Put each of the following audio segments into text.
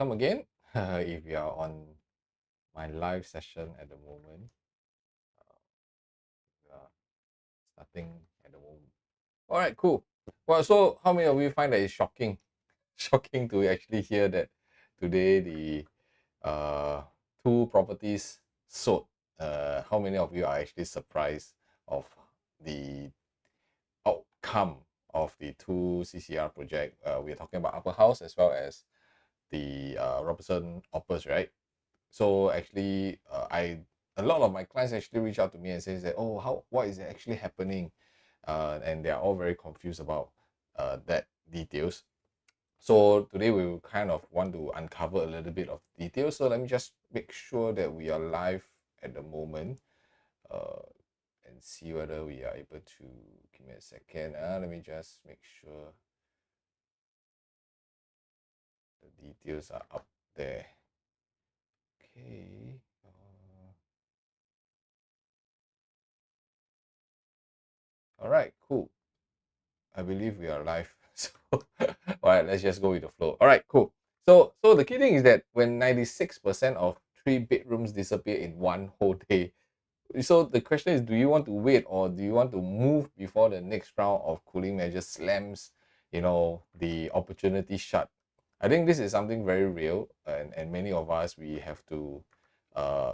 come again. If you are on my live session at the moment, we are starting at the moment. All right, cool. Well, so how many of you find that it's shocking, shocking to actually hear that today the uh, two properties sold? How many of you are actually surprised of the outcome of the two CCR project? We're talking about Upper House as well as the Robertson Opus, right? So actually, a lot of my clients actually reach out to me and says that, oh, what is actually happening, and they are all very confused about that details. So today we will kind of want to uncover a little bit of details. So let me just make sure that we are live at the moment, uh, and see whether we are able to. Give me a second. Let me just make sure the details are up there. Okay. All right, cool. I believe we are live. So, all right, let's just go with the flow. All right, cool. So the key thing is that when 96% of 3 bedrooms disappear in one whole day, so the question is, do you want to wait or do you want to move before the next round of cooling measures slams, the opportunity shut? I think this is something very real, and many of us, we have to uh,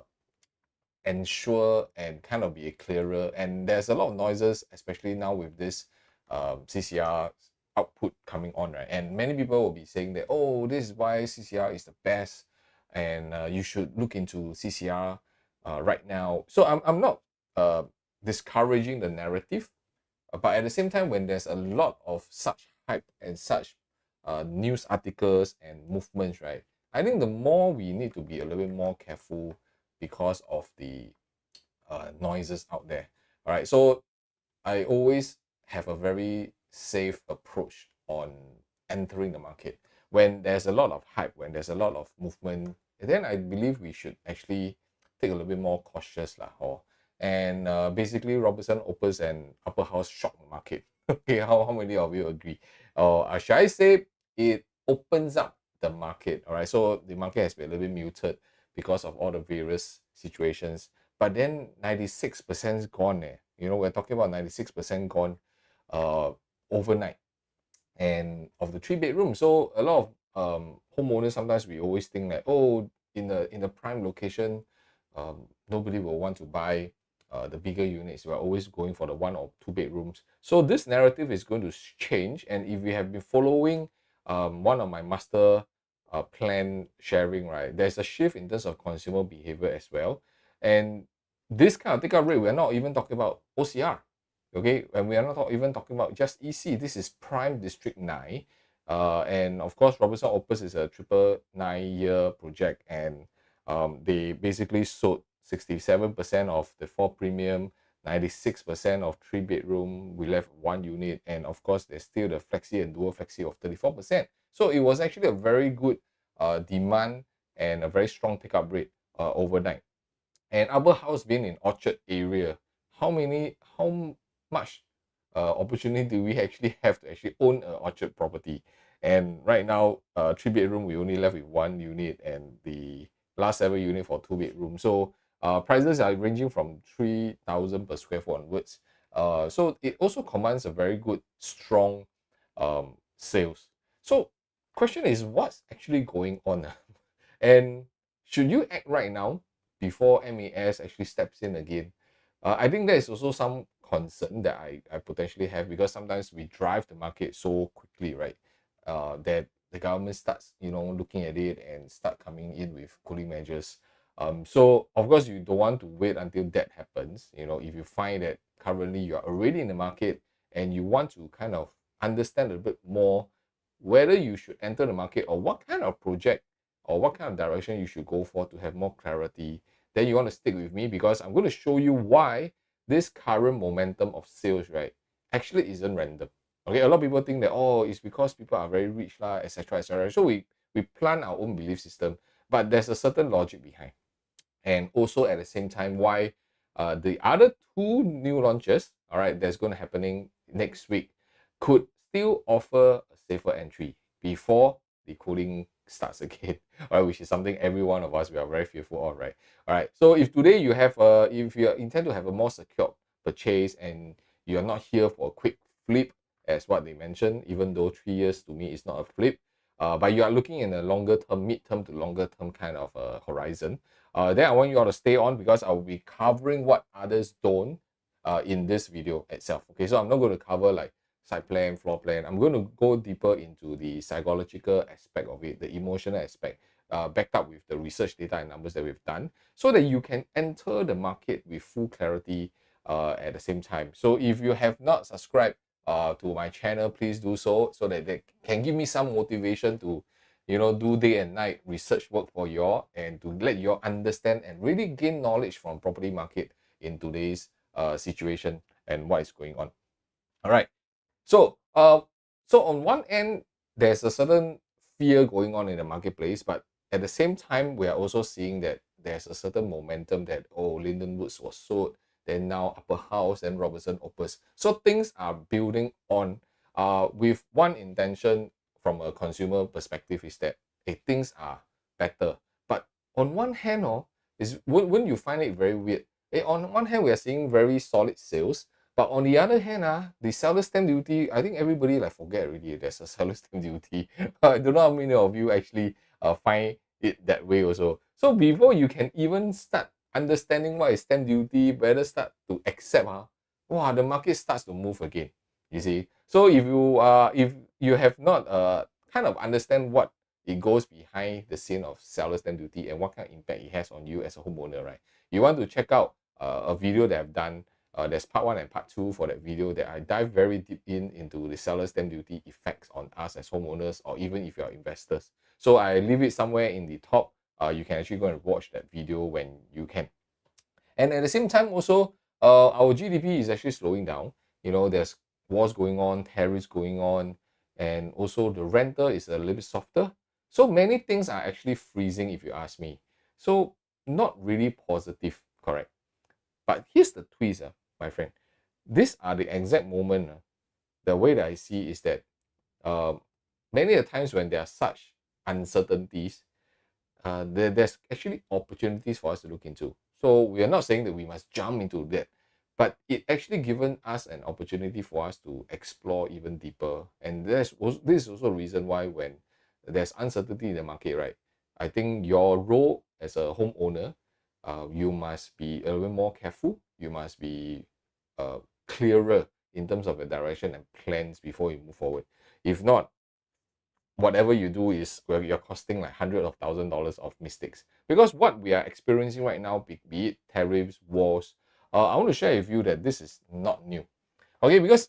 ensure and kind of be clearer. And there's a lot of noises, especially now with this CCR output coming on, right? And many people will be saying that, oh, this is why CCR is the best, and you should look into CCR right now. So I'm not uh, discouraging the narrative, but at the same time, when there's a lot of such hype and such news articles and movements, right? I think the more we need to be a little bit more careful because of the noises out there. All right, so I always have a very safe approach on entering the market. When there's a lot of hype, when there's a lot of movement, then I believe we should actually take a little bit more cautious lah. And basically, Robertson Opus and Upper House shocked the market. Okay, how many of you agree? Or should I say it opens up the market? All right, so the market has been a little bit muted because of all the various situations. But then 96% gone. We're talking about 96% gone uh, overnight, and of the 3 bedrooms. So a lot of homeowners, sometimes we always think that, oh, in the prime location, nobody will want to buy the bigger units. We're always going for the 1 or 2 bedrooms. So this narrative is going to change. And if we have been following one of my master plan sharing, right, there's a shift in terms of consumer behavior as well. And this kind of take-up rate, we're not even talking about OCR. Okay, and we are not even talking about just EC. This is Prime District 9. And of course, Robertson Opus is a triple 9-year project, and they basically sold 67% of the 4 premium, 96% of 3 bedroom. We left 1 unit, and of course, there's still the flexi and dual flexi of 34%. So it was actually a very good demand and a very strong take-up rate overnight. And Upper House being in Orchard area, how much opportunity do we actually have to actually own an Orchard property? And right now, 3 bedroom, we only left with 1 unit, and the last ever unit for 2 bedrooms. So prices are ranging from 3,000 per square foot onwards. So it also commands a very good, strong sales. So question is, what's actually going on? And should you act right now before MAS actually steps in again? I think there is also some concern that I potentially have, because sometimes we drive the market so quickly, right? That the government starts, looking at it and start coming in with cooling measures. So of course you don't want to wait until that happens. If you find that currently you are already in the market and you want to kind of understand a bit more whether you should enter the market, or what kind of project or what kind of direction you should go for to have more clarity, then you want to stick with me, because I'm going to show you why this current momentum of sales, right, actually isn't random. Okay, a lot of people think that, oh, it's because people are very rich, lah, etc., etc. So we plan our own belief system, but there's a certain logic behind. And also at the same time, why the other two new launches, all right, that's going to happening next week, could still offer a safer entry before the cooling starts again, all right, which is something every one of us we are very fearful of, right? All right. So if today you have if you intend to have a more secure purchase and you are not here for a quick flip, as what they mentioned, even though 3 years to me is not a flip, but you are looking in a longer term, mid-term to longer term kind of horizon, then I want you all to stay on because I will be covering what others don't in this video itself. Okay, so I'm not going to cover like site plan, floor plan. I'm going to go deeper into the psychological aspect of it, the emotional aspect, backed up with the research data and numbers that we've done, so that you can enter the market with full clarity at the same time. So if you have not subscribed to my channel, please do so, so that they can give me some motivation to, you know, do day and night research work for you all and to let you all understand and really gain knowledge from property market in today's situation and what is going on. All right. So, so on one end, there's a certain fear going on in the marketplace, but at the same time, we are also seeing that there's a certain momentum that, oh, Linden Woods was sold, then now Upperhouse and Robertson Opus. So things are building on with one intention from a consumer perspective is that things are better. But on one hand, wouldn't you find it very weird? On one hand, we are seeing very solid sales, but on the other hand, the seller stamp duty, I think everybody like forget already there's a seller stamp duty. I don't know how many of you actually find it that way also. So before you can even start understanding what is stamp duty, better start to accept, wow, the market starts to move again. You see. So if you have not kind of understand what it goes behind the scene of seller stamp duty and what kind of impact it has on you as a homeowner, right? You want to check out a video that I've done. There's part 1 and part 2 for that video that I dive very deep into the seller stamp duty effects on us as homeowners, or even if you're investors. So I leave it somewhere in the top. You can actually go and watch that video when you can. And at the same time also, our GDP is actually slowing down. You know, there's wars going on, tariffs going on, and also the rental is a little bit softer. So many things are actually freezing if you ask me. So not really positive, correct? But here's the twist, my friend. These are the exact moment, the way that I see is that many a times when there are such uncertainties, there's actually opportunities for us to look into. So we are not saying that we must jump into that, but it actually given us an opportunity for us to explore even deeper. And this is also a reason why when there's uncertainty in the market, right? I think your role as a homeowner, you must be a little bit more careful. You must be clearer in terms of the direction and plans before you move forward. If not, whatever you do is you're costing like hundreds of $1,000s of mistakes. Because what we are experiencing right now, be it tariffs, wars, I want to share with you that this is not new. Okay, because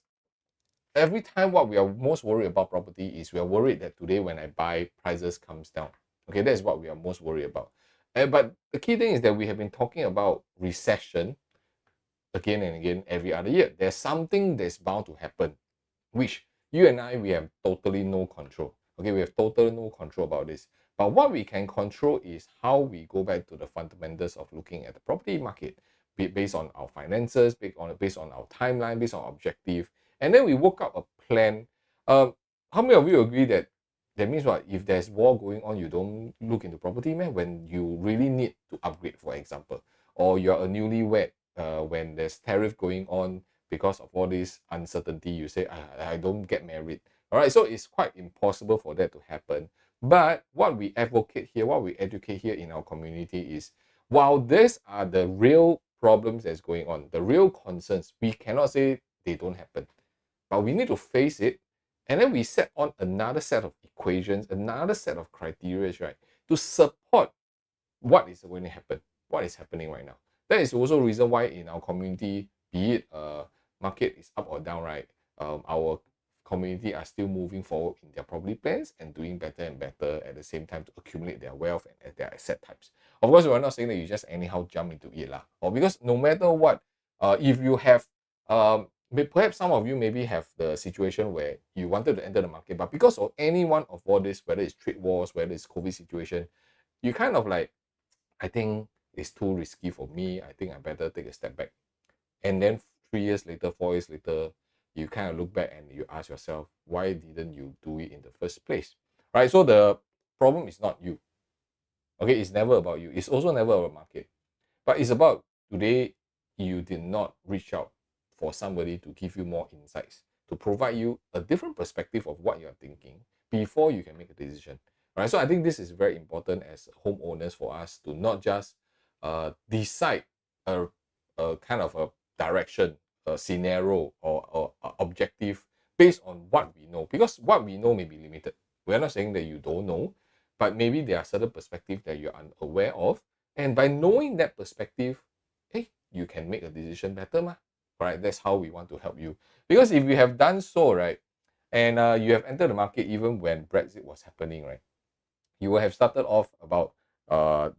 every time what we are most worried about property is we are worried that today when I buy, prices comes down. Okay, that's what we are most worried about. But the key thing is that we have been talking about recession again and again every other year. There's something that's bound to happen, which you and I, we have totally no control. Okay, we have totally no control about this. But what we can control is how we go back to the fundamentals of looking at the property market, based on our finances, based on our timeline, based on our objective, and then we work out a plan. How many of you agree that means what? If there's war going on, you don't look into property, man, when you really need to upgrade, for example, or you're a newlywed, when there's tariff going on, because of all this uncertainty, you say, I don't get married. All right, so it's quite impossible for that to happen. But what we advocate here, what we educate here in our community is, while these are the real problems that's going on, the real concerns, we cannot say they don't happen. But we need to face it, and then we set on another set of equations, another set of criteria, right, to support what is going to happen, what is happening right now. That is also a reason why in our community, be it market is up or down, right? Our community are still moving forward in their property plans and doing better and better at the same time to accumulate their wealth and their asset types. Of course, we're not saying that you just anyhow jump into it, or because no matter what, if you have, perhaps some of you maybe have the situation where you wanted to enter the market, but because of any one of all this, whether it's trade wars, whether it's COVID situation, you kind of like, I think it's too risky for me. I think I better take a step back. And then 3 years later, 4 years later, you kind of look back and you ask yourself, why didn't you do it in the first place? Right? So problem is not you. Okay, it's never about you. It's also never about market. But it's about today you did not reach out for somebody to give you more insights, to provide you a different perspective of what you're thinking before you can make a decision. Right? So I think this is very important as homeowners for us to not just decide a, a kind of a direction, a scenario, or a objective based on what we know. Because what we know may be limited. We're not saying that you don't know, but maybe there are certain perspectives that you're unaware of. And by knowing that perspective, hey, you can make a decision better, ma. Right? That's how we want to help you. Because if you have done so, right, and you have entered the market even when Brexit was happening, right, you will have started off about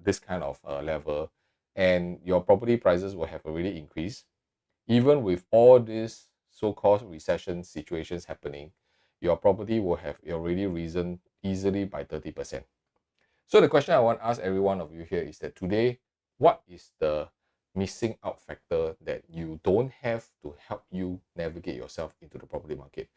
this kind of level, and your property prices will have already increased. Even with all these so-called recession situations happening, your property will have already risen easily by 30%. So the question I want to ask every one of you here is that today, what is the missing out factor that you don't have to help you navigate yourself into the property market?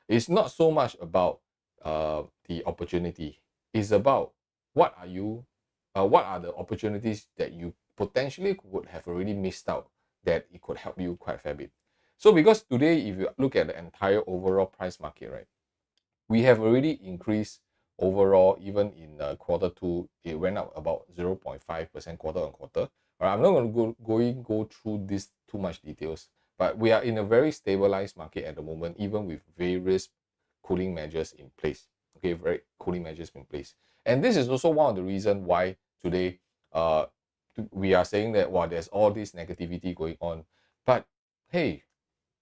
It's not so much about the opportunity. It's about what are the opportunities that you potentially would have already missed out that it could help you quite a fair bit. So because today, if you look at the entire overall price market, right, we have already increased overall. Even in quarter two, it went up about 0.5% quarter on quarter. All right, I'm not going to go through this too much details, but we are in a very stabilized market at the moment, even with various cooling measures in place. Okay, very cooling measures in place. And this is also one of the reasons why today we are saying that, wow, there's all this negativity going on. But hey,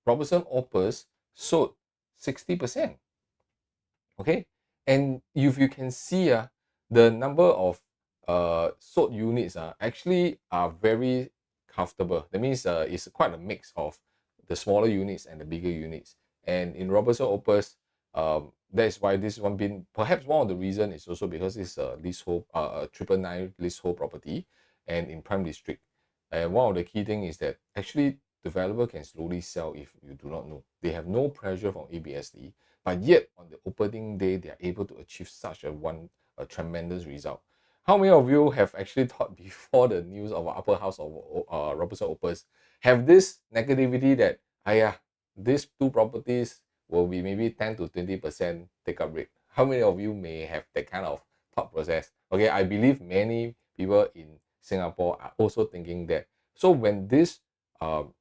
Robertson Opus sold 60%. Okay, and if you can see the number of sold units actually are very comfortable. That means it's quite a mix of the smaller units and the bigger units. And in Robertson Opus, that's why this one been perhaps one of the reason is also because it's a leasehold, 999 leasehold property, and in prime district. And one of the key thing is that actually developer can slowly sell if you do not know. They have no pressure from ABSD, but yet on the opening day, they are able to achieve such a tremendous result. How many of you have actually thought before the news of Upperhouse of Robertson Opus have this negativity that, these two properties will be maybe 10 to 20% take up rate? How many of you may have that kind of thought process? Okay, I believe many people in Singapore are also thinking that. So when this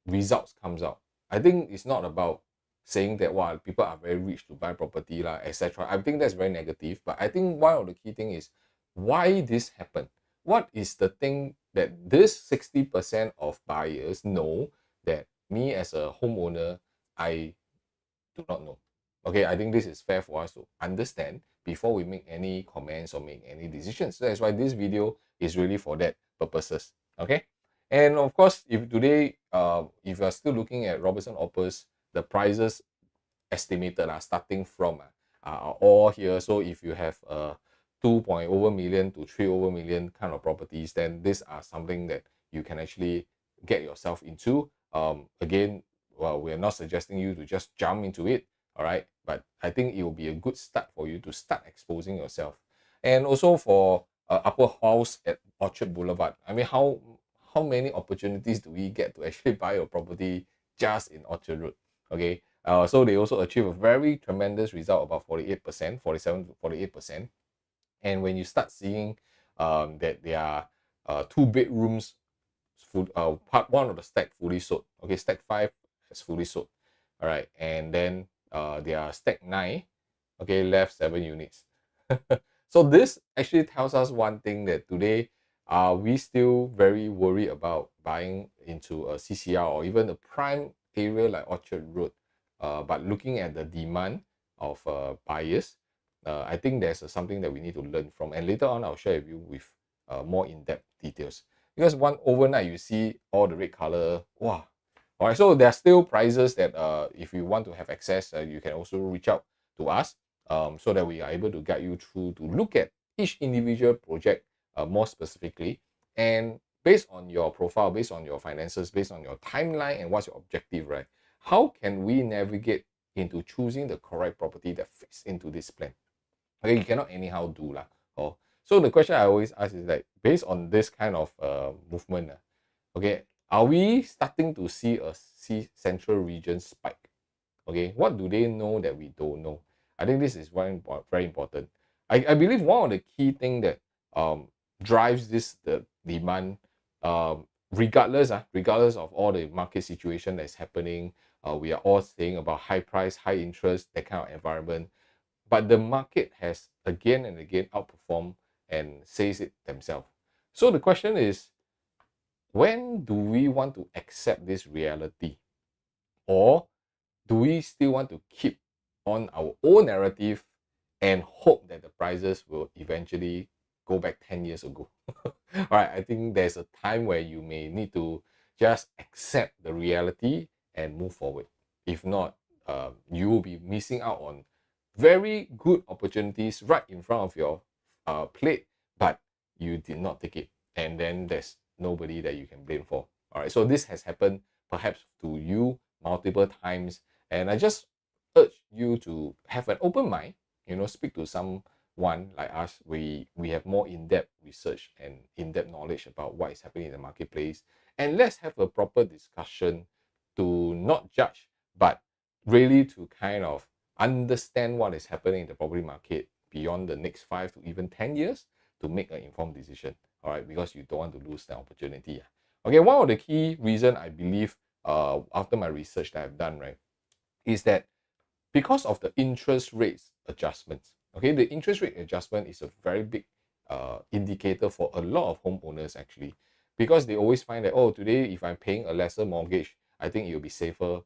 results comes out, I think it's not about saying that, wow, people are very rich to buy property, etc. I think that's very negative. But I think one of the key thing is why this happened. What is the thing that this 60% of buyers know that me as a homeowner, I do not know? Okay, I think this is fair for us to understand before we make any comments or make any decisions. So that's why this video is really for that purposes. Okay, and of course, if today, if you're still looking at Robertson Opus, the prices estimated starting from are all here. So if you have 2 million to 3 million kind of properties, then these are something that you can actually get yourself into. Again, well, we're not suggesting you to just jump into it, all right? But I think it will be a good start for you to start exposing yourself. And also for Upperhouse at Orchard Boulevard, I mean, how many opportunities do we get to actually buy a property just in Orchard Road? Okay, so they also achieve a very tremendous result, about 48%, 47 to 48%. And when you start seeing that there are 2 bedrooms, part one of the stack fully sold. Okay, stack 5 is fully sold. All right, and then there are stack 9, okay, left 7 units. So this actually tells us one thing, that today we still very worried about buying into a CCR or even a prime area like Orchard Road. But looking at the demand of buyers, I think there's something that we need to learn from. And later on, I'll share with you with more in-depth details. Because one overnight, you see all the red color, wow. All right, so there are still prices that if you want to have access, you can also reach out to us so that we are able to guide you through to look at each individual project more specifically. And based on your profile, based on your finances, based on your timeline and what's your objective, right? How can we navigate into choosing the correct property that fits into this plan? Okay, you cannot anyhow do lah. Oh, so the question I always ask is like, based on this kind of movement, okay, are we starting to see a central region spike? Okay, what do they know that we don't know? I think this is very important. I believe one of the key thing that drives the demand, regardless of all the market situation that's happening, we are all saying about high price, high interest, that kind of environment. But the market has again and again outperformed and says it themselves. So the question is, when do we want to accept this reality? Or do we still want to keep on our own narrative and hope that the prices will eventually go back 10 years ago? All right, I think there's a time where you may need to just accept the reality and move forward. If not, you will be missing out on very good opportunities right in front of your plate, but you did not take it. And then there's nobody that you can blame for. All right, so this has happened perhaps to you multiple times. And I just urge you to have an open mind, speak to someone like us. We have more in-depth research and in-depth knowledge about what is happening in the marketplace. And let's have a proper discussion to not judge, but really to kind of understand what is happening in the property market beyond the next 5 to even 10 years to make an informed decision. All right, because you don't want to lose the opportunity. Okay, one of the key reason I believe after my research that I've done, right, is that because of the interest rates adjustments. Okay, the interest rate adjustment is a very big indicator for a lot of homeowners actually, because they always find that, oh, today if I'm paying a lesser mortgage, I think it'll be safer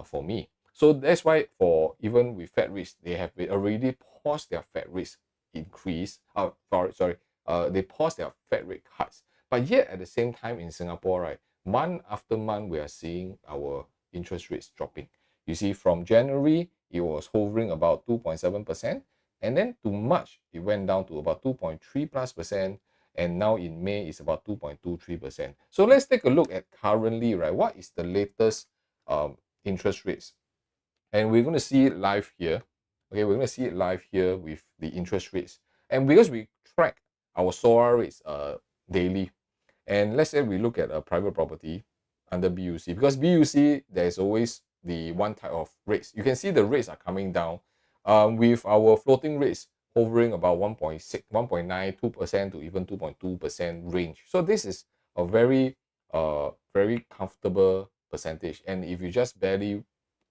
for me. So that's why for even with Fed rates, they have already paused their Fed rates increase. They paused their Fed rate cuts. But yet at the same time in Singapore, right, month after month we are seeing our interest rates dropping. You see, from January, it was hovering about 2.7%. And then to March, it went down to about 2.3+%. And now in May, it's about 2.23%. So let's take a look at currently, right? What is the latest interest rates? And we're going to see it live here. Okay, we're going to see it live here with the interest rates. And because we track our SORA rates daily, and let's say we look at a private property under BUC, because BUC, there's always the one type of rates. You can see the rates are coming down with our floating rates hovering about 1.6, 1.92% to even 2.2% range. So this is a very comfortable percentage. And if you just barely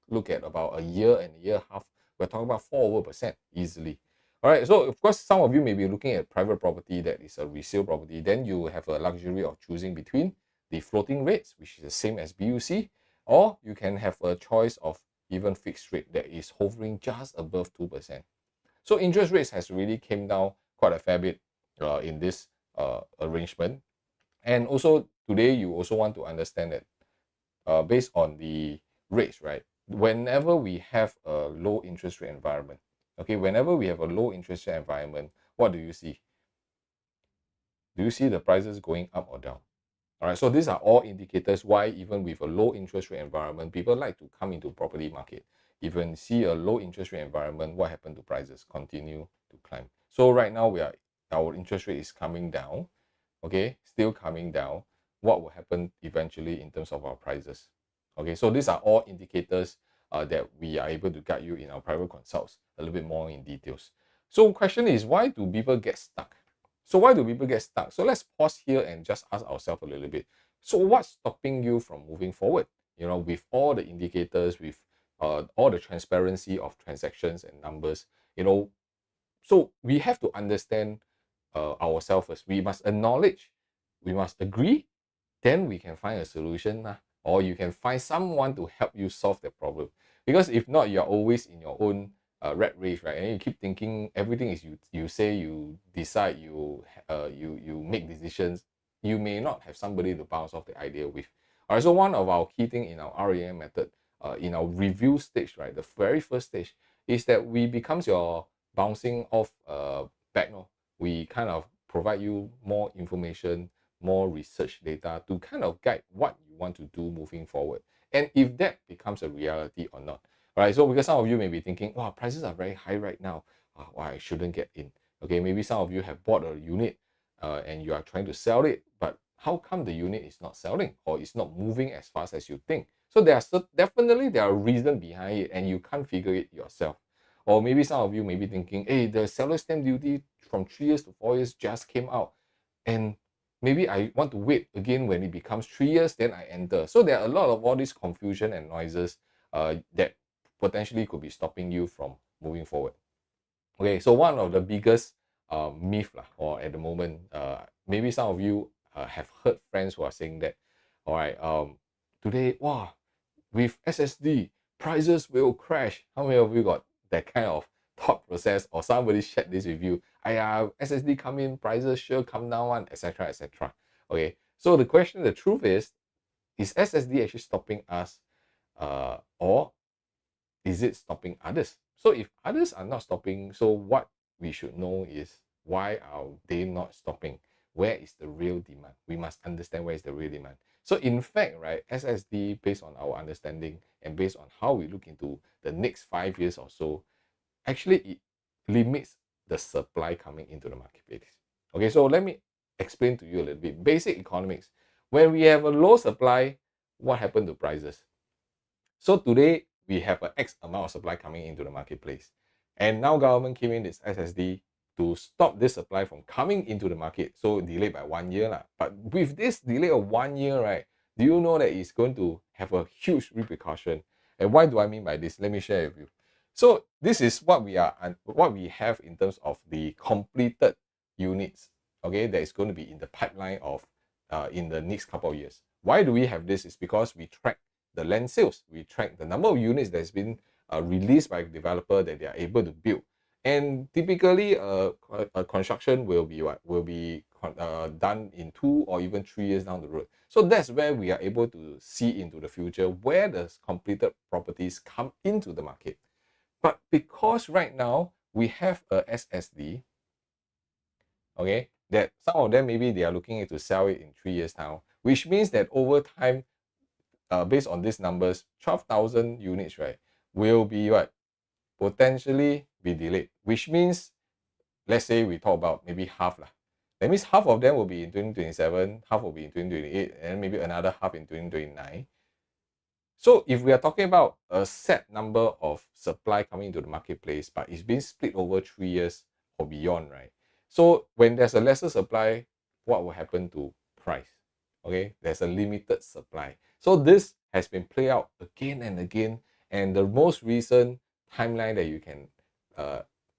look at about a year and a year and a half, we're talking about 4% easily. All right, so of course, some of you may be looking at private property that is a resale property. Then you have a luxury of choosing between the floating rates, which is the same as BUC, or you can have a choice of even fixed rate that is hovering just above 2%. So interest rates has really came down quite a fair bit in this arrangement. And also today, you also want to understand that based on the rates, right? Whenever we have a low interest rate environment, okay, whenever we have a low interest rate environment, what do you see? Do you see the prices going up or down? All right, so these are all indicators why even with a low interest rate environment, people like to come into property market. Even see a low interest rate environment, what happened to prices? Continue to climb. So right now our interest rate is coming down, okay, still coming down. What will happen eventually in terms of our prices? Okay, so these are all indicators that we are able to guide you in our private consults a little bit more in details. So question is, why do people get stuck? So why do people get stuck? So let's pause here and just ask ourselves a little bit. So what's stopping you from moving forward? With all the indicators, with all the transparency of transactions and numbers, so we have to understand ourselves first. We must acknowledge, we must agree, then we can find a solution, or you can find someone to help you solve the problem. Because if not, you're always in your own rat race, right? And you keep thinking everything is you say, you decide, you make decisions. You may not have somebody to bounce off the idea with. All right, so one of our key thing in our RAM method, in our review stage, right, the very first stage is that we becomes your bouncing off back. No, we kind of provide you more information, more research data to kind of guide what you want to do moving forward, and if that becomes a reality or not. Right, so because some of you may be thinking, wow, prices are very high right now, I shouldn't get in. Okay, maybe some of you have bought a unit and you are trying to sell it, but how come the unit is not selling or it's not moving as fast as you think? So definitely there are reasons behind it and you can't figure it yourself. Or maybe some of you may be thinking, hey, the seller stamp duty from 3 years to 4 years just came out, and maybe I want to wait again when it becomes 3 years, then I enter. So there are a lot of all this confusion and noises that potentially could be stopping you from moving forward. Okay, so one of the biggest myth lah, or at the moment, maybe some of you have heard friends who are saying that, all right, today, wow, with SSD, prices will crash. How many of you got that kind of thought process, or somebody shared this with you? SSD come in, prices sure come down one, etc., etc. Okay, so the question, the truth is SSD actually stopping us, or is it stopping others? So if others are not stopping, so what we should know is, why are they not stopping? Where is the real demand? We must understand where is the real demand. So in fact, right, SSD, based on our understanding and based on how we look into the next 5 years or so, actually it limits the supply coming into the marketplace. Okay, so let me explain to you a little bit. Basic economics. When we have a low supply, what happened to prices? So today we have an X amount of supply coming into the marketplace, and now government came in this SSD to stop this supply from coming into the market. So delayed by 1 year lah. But with this delay of 1 year, right, do you know that it's going to have a huge repercussion? And why do I mean by this? Let me share with you. So this is what we have in terms of the completed units. Okay, that is going to be in the pipeline of in the next couple of years. Why do we have this? Is because we track the land sales. We track the number of units that's been released by a developer that they are able to build. And typically, a construction will be done in 2 or even 3 years down the road. So that's where we are able to see into the future where the completed properties come into the market. But because right now we have a SSD, okay, that some of them maybe they are looking to sell it in 3 years now, which means that over time, based on these numbers, 12,000 units, right, will be what? Potentially be delayed, which means, let's say we talk about maybe half lah. That means half of them will be in 2027, half will be in 2028, and maybe another half in 2029. So if we are talking about a set number of supply coming into the marketplace, but it's being split over 3 years or beyond, right? So when there's a lesser supply, what will happen to price? Okay, there's a limited supply. So this has been played out again and again, and the most recent timeline that you can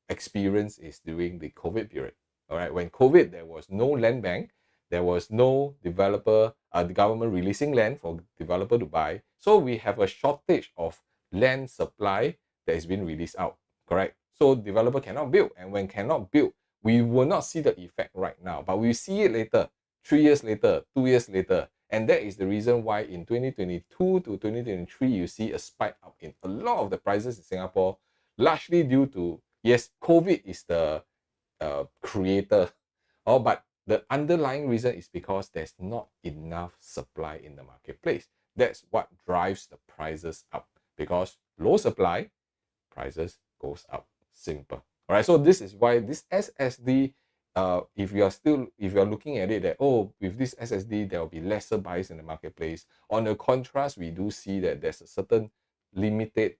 experience is during the COVID period. All right, when COVID, there was no land bank, there was no developer, the government releasing land for developer to buy. So we have a shortage of land supply that is being released out, correct? So developer cannot build, and when cannot build, we will not see the effect right now, but we see it later, 3 years later, 2 years later. And that is the reason why in 2022 to 2023, you see a spike up in a lot of the prices in Singapore, largely due to, yes, COVID is the creator, but the underlying reason is because there's not enough supply in the marketplace. That's what drives the prices up, because low supply, prices goes up. Simple. All right, so this is why this SSD, if you are looking at it that, oh, with this SSD there will be lesser buyers in the marketplace. On the contrast, we do see that there's a certain limited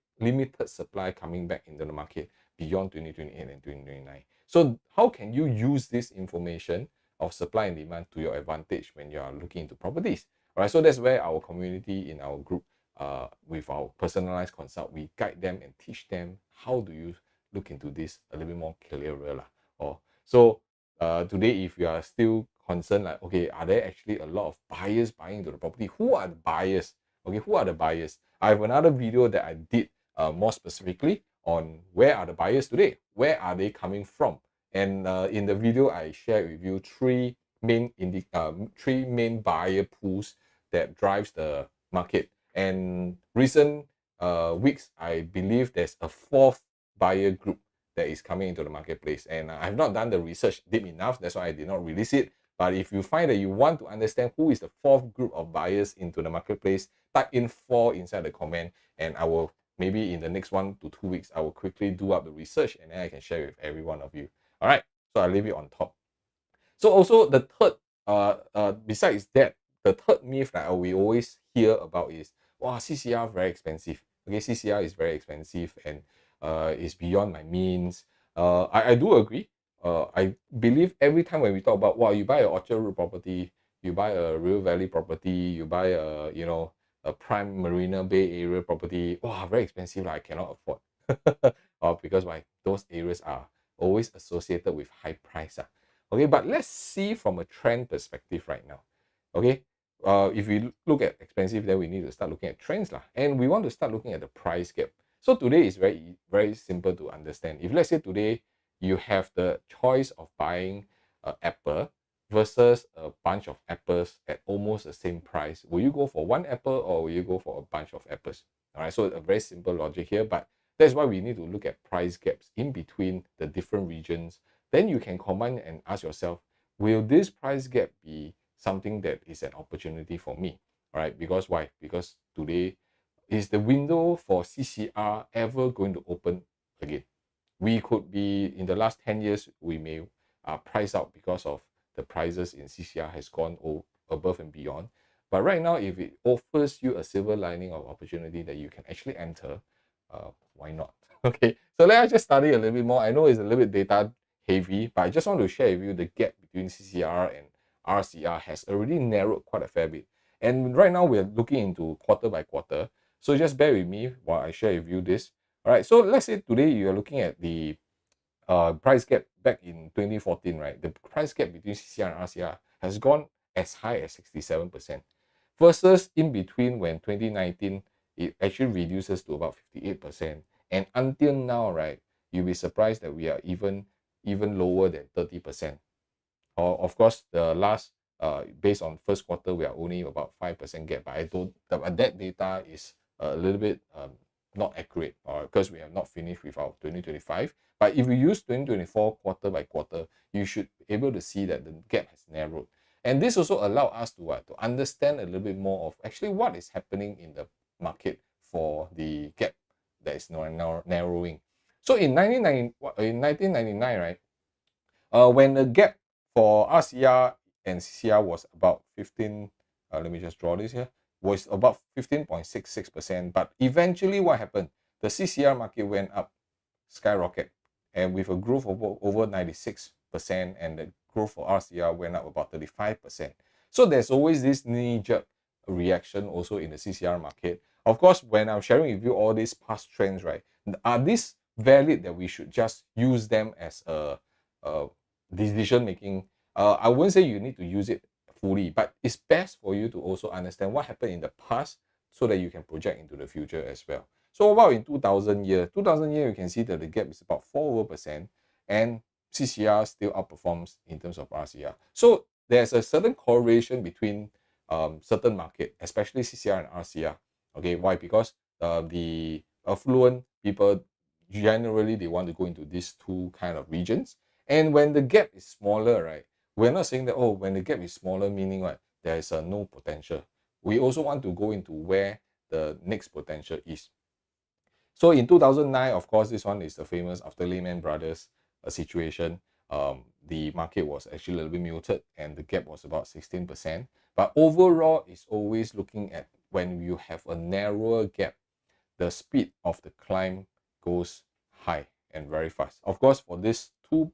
supply coming back into the market beyond 2028 and 2029. So how can you use this information of supply and demand to your advantage when you are looking into properties? All right, so that's where our community in our group, with our personalized consult, we guide them and teach them how do you look into this a little bit more clearer lah. So today, if you are still concerned, like, okay, are there actually a lot of buyers buying into the property? Who are the buyers? Okay, who are the buyers? I have another video that I did more specifically on where are the buyers today, where are they coming from, and in the video I shared with you three main buyer pools that drives the market. And recent weeks, I believe there's a fourth buyer group that is coming into the marketplace, and I've not done the research deep enough, that's why I did not release it. But if you find that you want to understand who is the fourth group of buyers into the marketplace, type in 4 inside the comment, and I will, maybe in the next 1 to 2 weeks, I will quickly do up the research, and then I can share with every one of you. All right, So I leave it on top. So also the third, besides that, the third myth that we always hear about is, wow, CCR very expensive. Okay, CCR is very expensive and is beyond my means. I do agree. I believe every time when we talk about, wow, you buy a Orchard Road property, you buy a River Valley property, you buy a, a prime Marina Bay area property, wow, very expensive, like I cannot afford. Because why? Those areas are always associated with high price. Okay, but let's see from a trend perspective right now. Okay, if we look at expensive, then we need to start looking at trends lah. And we want to start looking at the price gap. So today is very simple to understand. If let's say today you have the choice of buying an apple versus a bunch of apples at almost the same price, will you go for one apple or will you go for a bunch of apples? All right, so a very simple logic here, but that's why we need to look at price gaps in between the different regions. Then you can combine and ask yourself, will this price gap be something that is an opportunity for me? All right, because why? Because today is the window for CCR ever going to open again? We could be in the last 10 years, we may price out because of the prices in CCR has gone above and beyond. But right now, if it offers you a silver lining of opportunity that you can actually enter, why not? Okay, so let us just study a little bit more. I know it's a little bit data heavy, but I just want to share with you the gap between CCR and RCR has already narrowed quite a fair bit. And right now we're looking into quarter by quarter. So just bear with me while I share with you this. All right, so let's say today you're looking at the price gap back in 2014, right? The price gap between CCR and RCR has gone as high as 67%, versus in between when 2019 it actually reduces to about 58%, and until now, right, you'll be surprised that we are even lower than 30%. Or of course, the last based on first quarter, we are only about 5% gap. But I don't. That data is a little bit not accurate, or because we have not finished with our 2025. But if we use 2024 quarter by quarter, you should be able to see that the gap has narrowed. And this also allow us to understand a little bit more of actually what is happening in the market for the gap that is narrowing. So in 1999, right, when the gap for RCR and CCR was about 15, let me just draw this here, was about 15.66%. But eventually what happened? The CCR market went up, skyrocket, and with a growth of over 96%, and the growth for RCR went up about 35%. So there's always this knee-jerk reaction also in the CCR market. Of course, when I'm sharing with you all these past trends, right, are these valid that we should just use them as a decision making? I wouldn't say you need to use it fully, but it's best for you to also understand what happened in the past so that you can project into the future as well. So about in 2000 year, you can see that the gap is about 4% and CCR still outperforms in terms of RCR. So there's a certain correlation between certain market, especially CCR and RCR. Okay, why? Because the affluent people generally they want to go into these two kind of regions. And when the gap is smaller, right, we're not saying that, oh, when the gap is smaller, meaning what? There is a no potential. We also want to go into where the next potential is. So in 2009, of course, this one is the famous after Lehman Brothers situation. The market was actually a little bit muted and the gap was about 16%. But overall, it's always looking at when you have a narrower gap, the speed of the climb goes high and very fast. Of course, for these two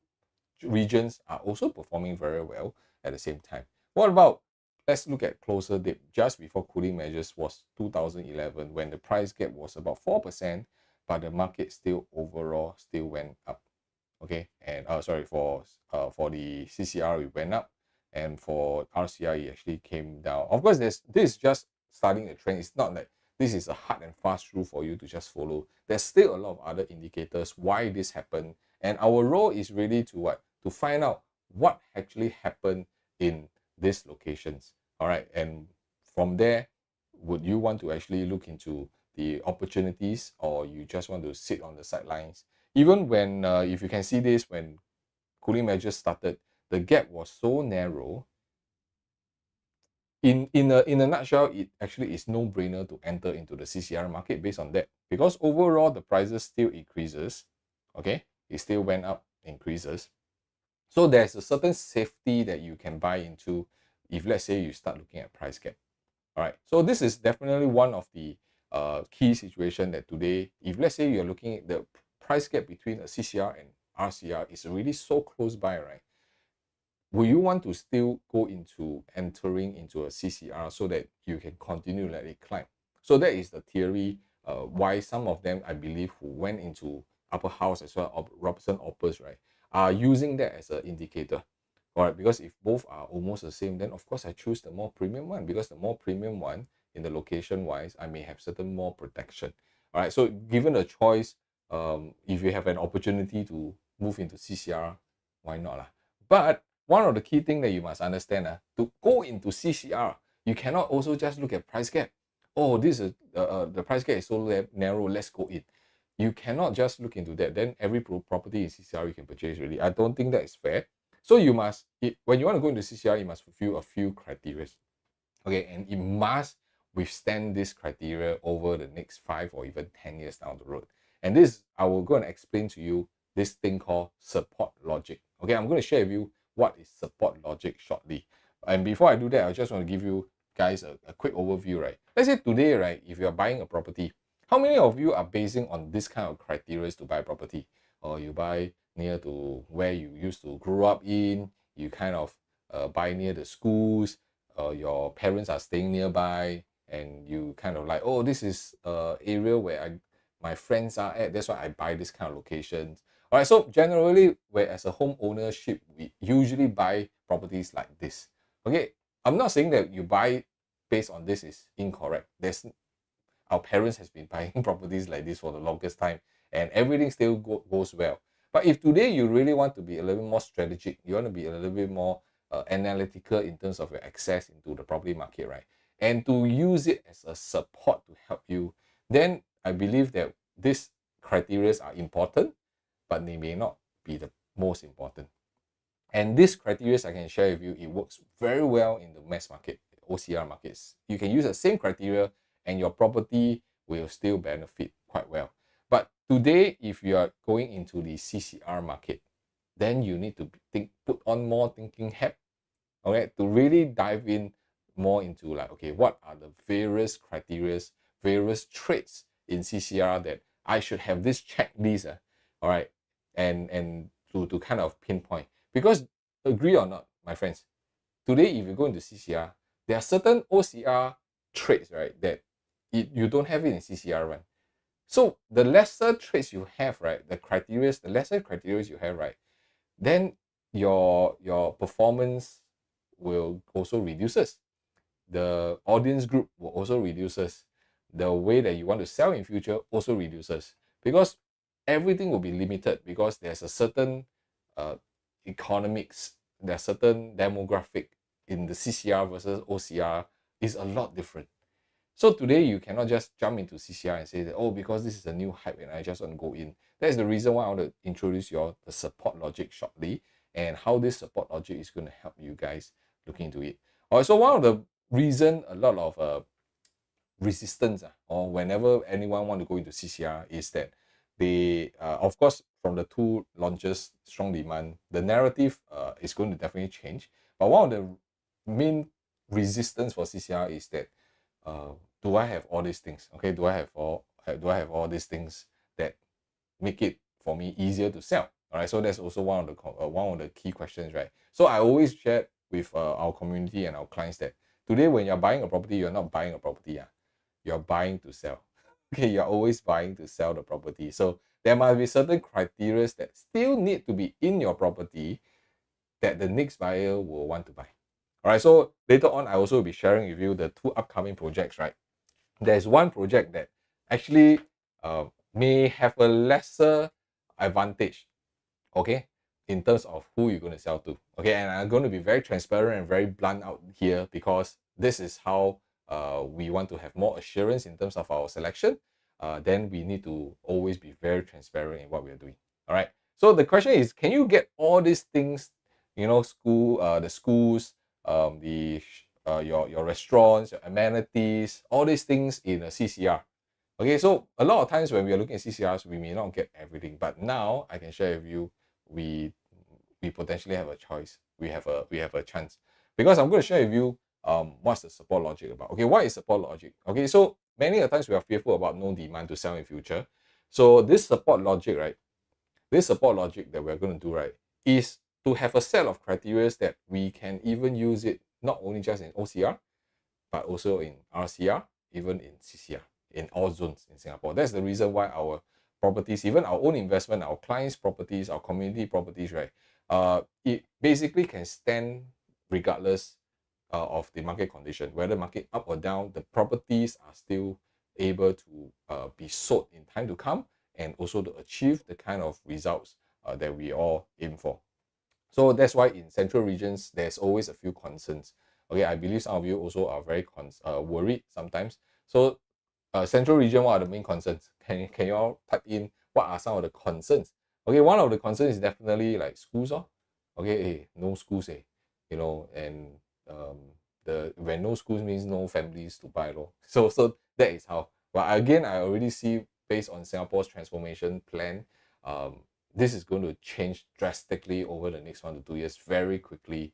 regions are also performing very well at the same time. What about, let's look at closer date just before cooling measures was 2011, when the price gap was about 4%, but the market still overall still went up. Okay, and sorry, for the CCR it went up, and for RCR it actually came down. Of course, this is just starting a trend. It's not like this is a hard and fast rule for you to just follow. There's still a lot of other indicators why this happened, and our role is really to what? To find out what actually happened in these locations. All right, and from there, would you want to actually look into the opportunities, or you just want to sit on the sidelines? Even when, if you can see this, when cooling measures started, the gap was so narrow. In a nutshell, it actually is no brainer to enter into the CCR market based on that, because overall the prices still increases. Okay, it still went up, increases, So there's a certain safety that you can buy into if, let's say, you start looking at price gap. All right. So this is definitely one of the key situation that today, if let's say you're looking at the price gap between a CCR and RCR is really so close by, right? Will you want to still go into entering into a CCR so that you can continue let it climb? So that is the theory why some of them, I believe, who went into Upperhouse as well, or Robertson Opus, right, are using that as an indicator. All right, because if both are almost the same, then of course I choose the more premium one, because the more premium one in the location wise, I may have certain more protection. All right, so given a choice, if you have an opportunity to move into CCR, why not lah? But one of the key things that you must understand, to go into CCR, you cannot also just look at price gap. Oh, this is the price gap is so narrow, let's go in. You cannot just look into that. Then every property in CCR you can purchase really. I don't think that is fair. So you must, when you want to go into CCR, you must fulfill a few criteria. Okay, and it must withstand this criteria over the next 5 or even 10 years down the road. And this, I will go and explain to you this thing called support logic. Okay, I'm going to share with you what is support logic shortly. And before I do that, I just want to give you guys a quick overview, right? Let's say today, right, if you're buying a property, how many of you are basing on this kind of criteria to buy property? Or you buy near to where you used to grow up in, you kind of buy near the schools, your parents are staying nearby, and you kind of like, oh, this is area where my friends are at, that's why I buy this kind of locations. All right, so generally, where as a home ownership, we usually buy properties like this. Okay, I'm not saying that you buy based on this is incorrect. There's our parents has been buying properties like this for the longest time, and everything still goes well. But if today you really want to be a little bit more strategic, you want to be a little bit more analytical in terms of your access into the property market, right? And to use it as a support to help you, then I believe that these criteria are important, but they may not be the most important. And these criteria I can share with you, it works very well in the mass market, OCR markets. You can use the same criteria and your property will still benefit quite well. But today, if you are going into the CCR market, then you need to put on more thinking hat, okay, to really dive in more into like, okay, what are the various criteria, various traits in CCR that I should have this checklist, all right, and to kind of pinpoint. Because agree or not, my friends, today if you go into CCR, there are certain OCR traits, right, that you don't have it in CCR, right? So the lesser traits you have, right, the lesser criteria you have, right, then your performance will also reduces. The audience group will also reduces. The way that you want to sell in future also reduces, because everything will be limited, because there's a certain economics, there's certain demographic in the CCR versus OCR is a lot different. So today you cannot just jump into CCR and say that, oh, because this is a new hype and I just want to go in. That's the reason why I want to introduce you all the support logic shortly, and how this support logic is going to help you guys look into it. All right, so one of the reason a lot of resistance or whenever anyone want to go into CCR is that they, of course, from the two launches, strong demand, the narrative is going to definitely change. But one of the main resistance for CCR is that, do I have all these things? Okay, do I have all these things that make it for me easier to sell? All right, so that's also one of the key questions, right? So I always share with our community and our clients that today when you're buying a property, you're not buying a property, you're buying to sell. Okay, you're always buying to sell the property. So there must be certain criteria that still need to be in your property that the next buyer will want to buy. All right, so later on, I also will be sharing with you the two upcoming projects, right? There's one project that actually may have a lesser advantage, okay, in terms of who you're going to sell to. Okay, and I'm going to be very transparent and very blunt out here, because this is how we want to have more assurance in terms of our selection. Then we need to always be very transparent in what we are doing. All right, so the question is, can you get all these things, the schools, your restaurants, your amenities, all these things in a CCR? Okay, so a lot of times when we are looking at CCRs, we may not get everything, but now I can share with you, we we potentially have a choice. We have a chance. Because I'm going to share with you what's the support logic about. Okay, what is support logic? Okay, so many a times we are fearful about no demand to sell in future. So this support logic, right? This support logic that we're going to do, right, is to have a set of criteria that we can even use it not only just in OCR, but also in RCR, even in CCR, in all zones in Singapore. That's the reason why our properties, even our own investment, our clients' properties, our community properties, right, it basically can stand regardless of the market condition. Whether market up or down, the properties are still able to be sold in time to come, and also to achieve the kind of results that we all aim for. So that's why in central regions, there's always a few concerns. Okay, I believe some of you also are very worried sometimes. So central region, what are the main concerns? Can you all type in what are some of the concerns? Okay, one of the concerns is definitely like schools. Okay, hey, no schools, you know, and um, when no schools means no families to buy. So that is how. But again, I already see based on Singapore's transformation plan, this is going to change drastically over the next 1 to 2 years, very quickly,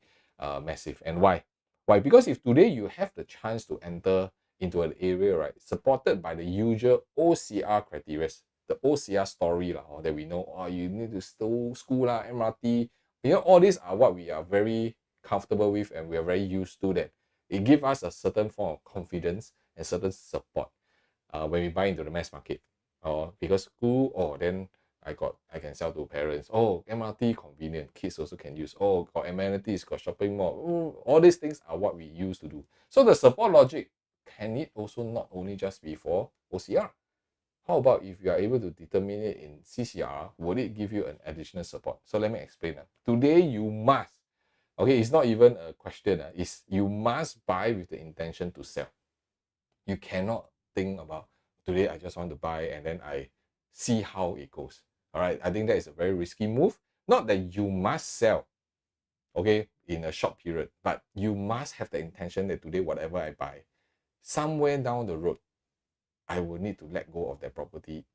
massive. And why? Why? Because if today you have the chance to enter into an area, right, supported by the usual OCR criteria, the OCR story that we know, you need to school MRT, all these are what we are very comfortable with and we are very used to. That it gives us a certain form of confidence and certain support when we buy into the mass market. Because school, then I can sell to parents. MRT convenient, kids also can use. Got amenities, got shopping mall. All these things are what we used to do. So the support logic, can it also not only just be for OCR? How about if you are able to determine it in CCR, would it give you an additional support? So let me explain. Today you must, okay, it's not even a question. It's you must buy with the intention to sell. You cannot think about today I just want to buy and then I see how it goes. All right, I think that is a very risky move. Not that you must sell, okay, in a short period, but you must have the intention that today whatever I buy, somewhere down the road, I will need to let go of that property,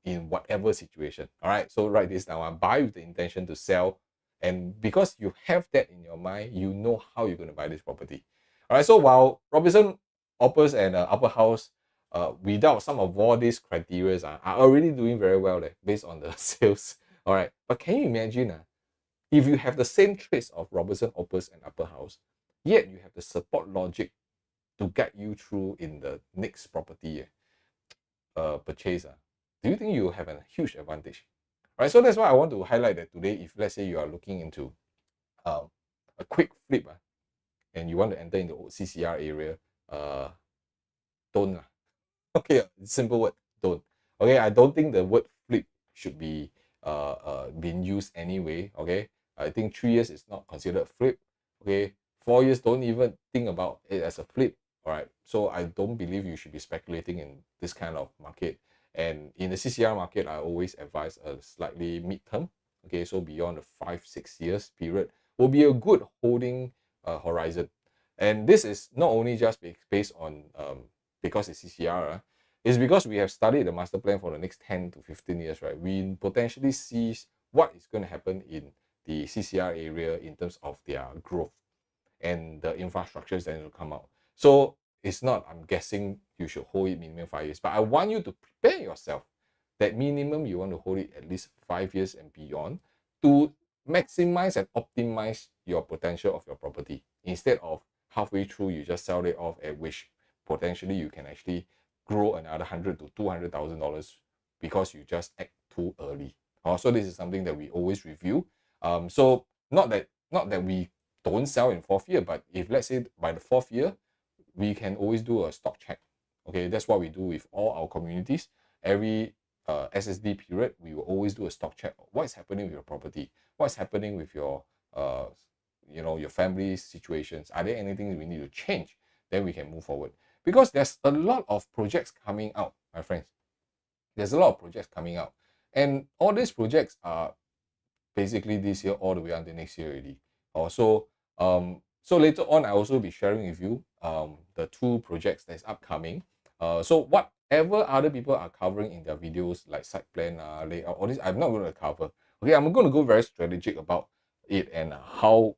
in whatever situation. All right, so write this down. I buy with the intention to sell, and because you have that in your mind, you know how you're going to buy this property. All right, so while Robertson Opus and Upperhouse, without some of all these criteria, are already doing very well based on the sales. All right, but can you imagine if you have the same traits of Robertson Opus and Upperhouse, yet you have the support logic to guide you through in the next property purchase, do you think you have a huge advantage? Right, so that's why I want to highlight that today, if let's say you are looking into a quick flip and you want to enter into CCR area, don't. Okay, simple word, don't. Okay, I don't think the word flip should be being used anyway. Okay, I think 3 years is not considered flip. Okay, 4 years, don't even think about it as a flip. All right, so I don't believe you should be speculating in this kind of market. And in the CCR market, I always advise a slightly mid-term. Okay, so beyond the 5-6 years period will be a good holding horizon. And this is not only just based on because it's CCR, it's because we have studied the master plan for the next 10 to 15 years, right? We potentially see what is going to happen in the CCR area in terms of their growth and the infrastructures that will come out. So it's not, I'm guessing you should hold it minimum 5 years, but I want you to prepare yourself that minimum you want to hold it at least 5 years and beyond to maximize and optimize your potential of your property, instead of halfway through you just sell it off, at which potentially you can actually grow another $100,000 to $200,000 because you just act too early. So this is something that we always review. So not that we don't sell in 4th year, but if let's say by the 4th year, we can always do a stock check. Okay, that's what we do with all our communities. Every SSD period, we will always do a stock check. What is happening with your property? What's happening with your your family situations? Are there anything we need to change? Then we can move forward. Because there's a lot of projects coming out, my friends. There's a lot of projects coming out. And all these projects are basically this year all the way until next year already. So later on, I also be sharing with you the 2 projects that's upcoming. So whatever other people are covering in their videos, like site plan, layout, all this, I'm not going to cover. Okay, I'm going to go very strategic about it and how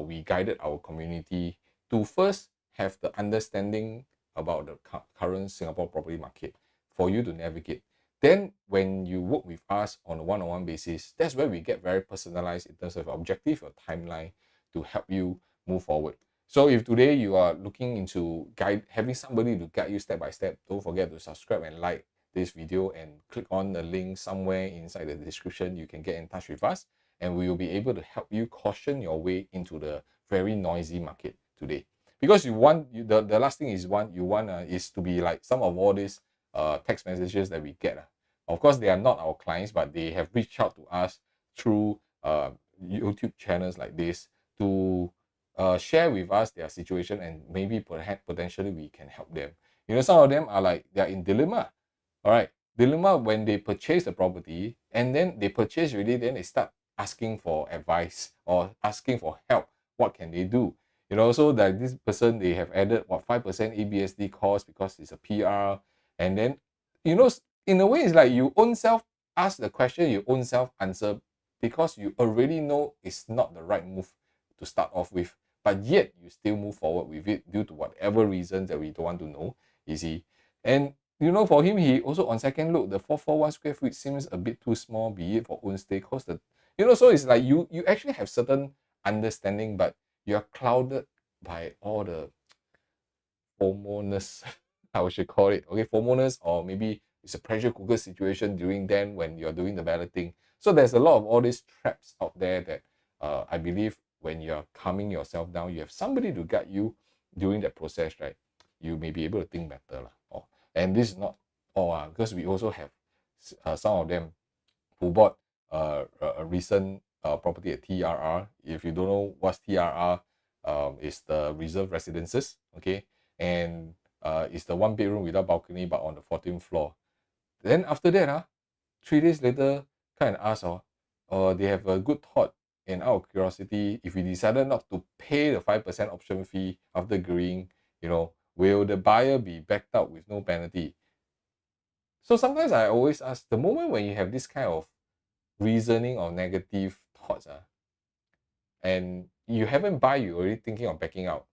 we guided our community to first have the understanding about the current Singapore property market for you to navigate. Then when you work with us on a one-on-one basis, that's where we get very personalized in terms of objective or timeline to help you move forward. So if today you are looking into having somebody to guide you step by step, don't forget to subscribe and like this video and click on the link somewhere inside the description. You can get in touch with us and we will be able to help you caution your way into the very noisy market today. Because the last thing is is to be like some of all these text messages that we get. Of course, they are not our clients, but they have reached out to us through YouTube channels like this to share with us their situation, and maybe perhaps potentially we can help them. Some of them are like they're in dilemma. All right, dilemma when they purchase the property and then they purchase already, then they start asking for advice or asking for help. What can they do? So that this person, they have added 5% ABSD cost because it's a PR, and then in a way it's like you own self ask the question, you own self answer, because you already know it's not the right move to start off with, but yet you still move forward with it due to whatever reasons that we don't want to know, you see. And for him, he also on second look, the 441 square feet seems a bit too small, be it for own stay cost. So it's like you actually have certain understanding, but you're clouded by all the FOMO-ness, I should call it. Okay, FOMO-ness, or maybe it's a pressure cooker situation during then when you're doing the balloting. So there's a lot of all these traps out there that I believe when you're calming yourself down, you have somebody to guide you during that process, right? You may be able to think better. And this is not all, because we also have some of them who bought a recent property at TRR. If you don't know what's TRR, it's the reserve residences, okay? And it's the 1 bedroom without balcony but on the 14th floor. Then after that, 3 days later, kind of ask, they have a good thought, and out of curiosity, if we decided not to pay the 5% option fee after agreeing, will the buyer be backed out with no penalty? So sometimes I always ask, the moment when you have this kind of reasoning or negative thoughts, and you haven't buy, you're already thinking of backing out,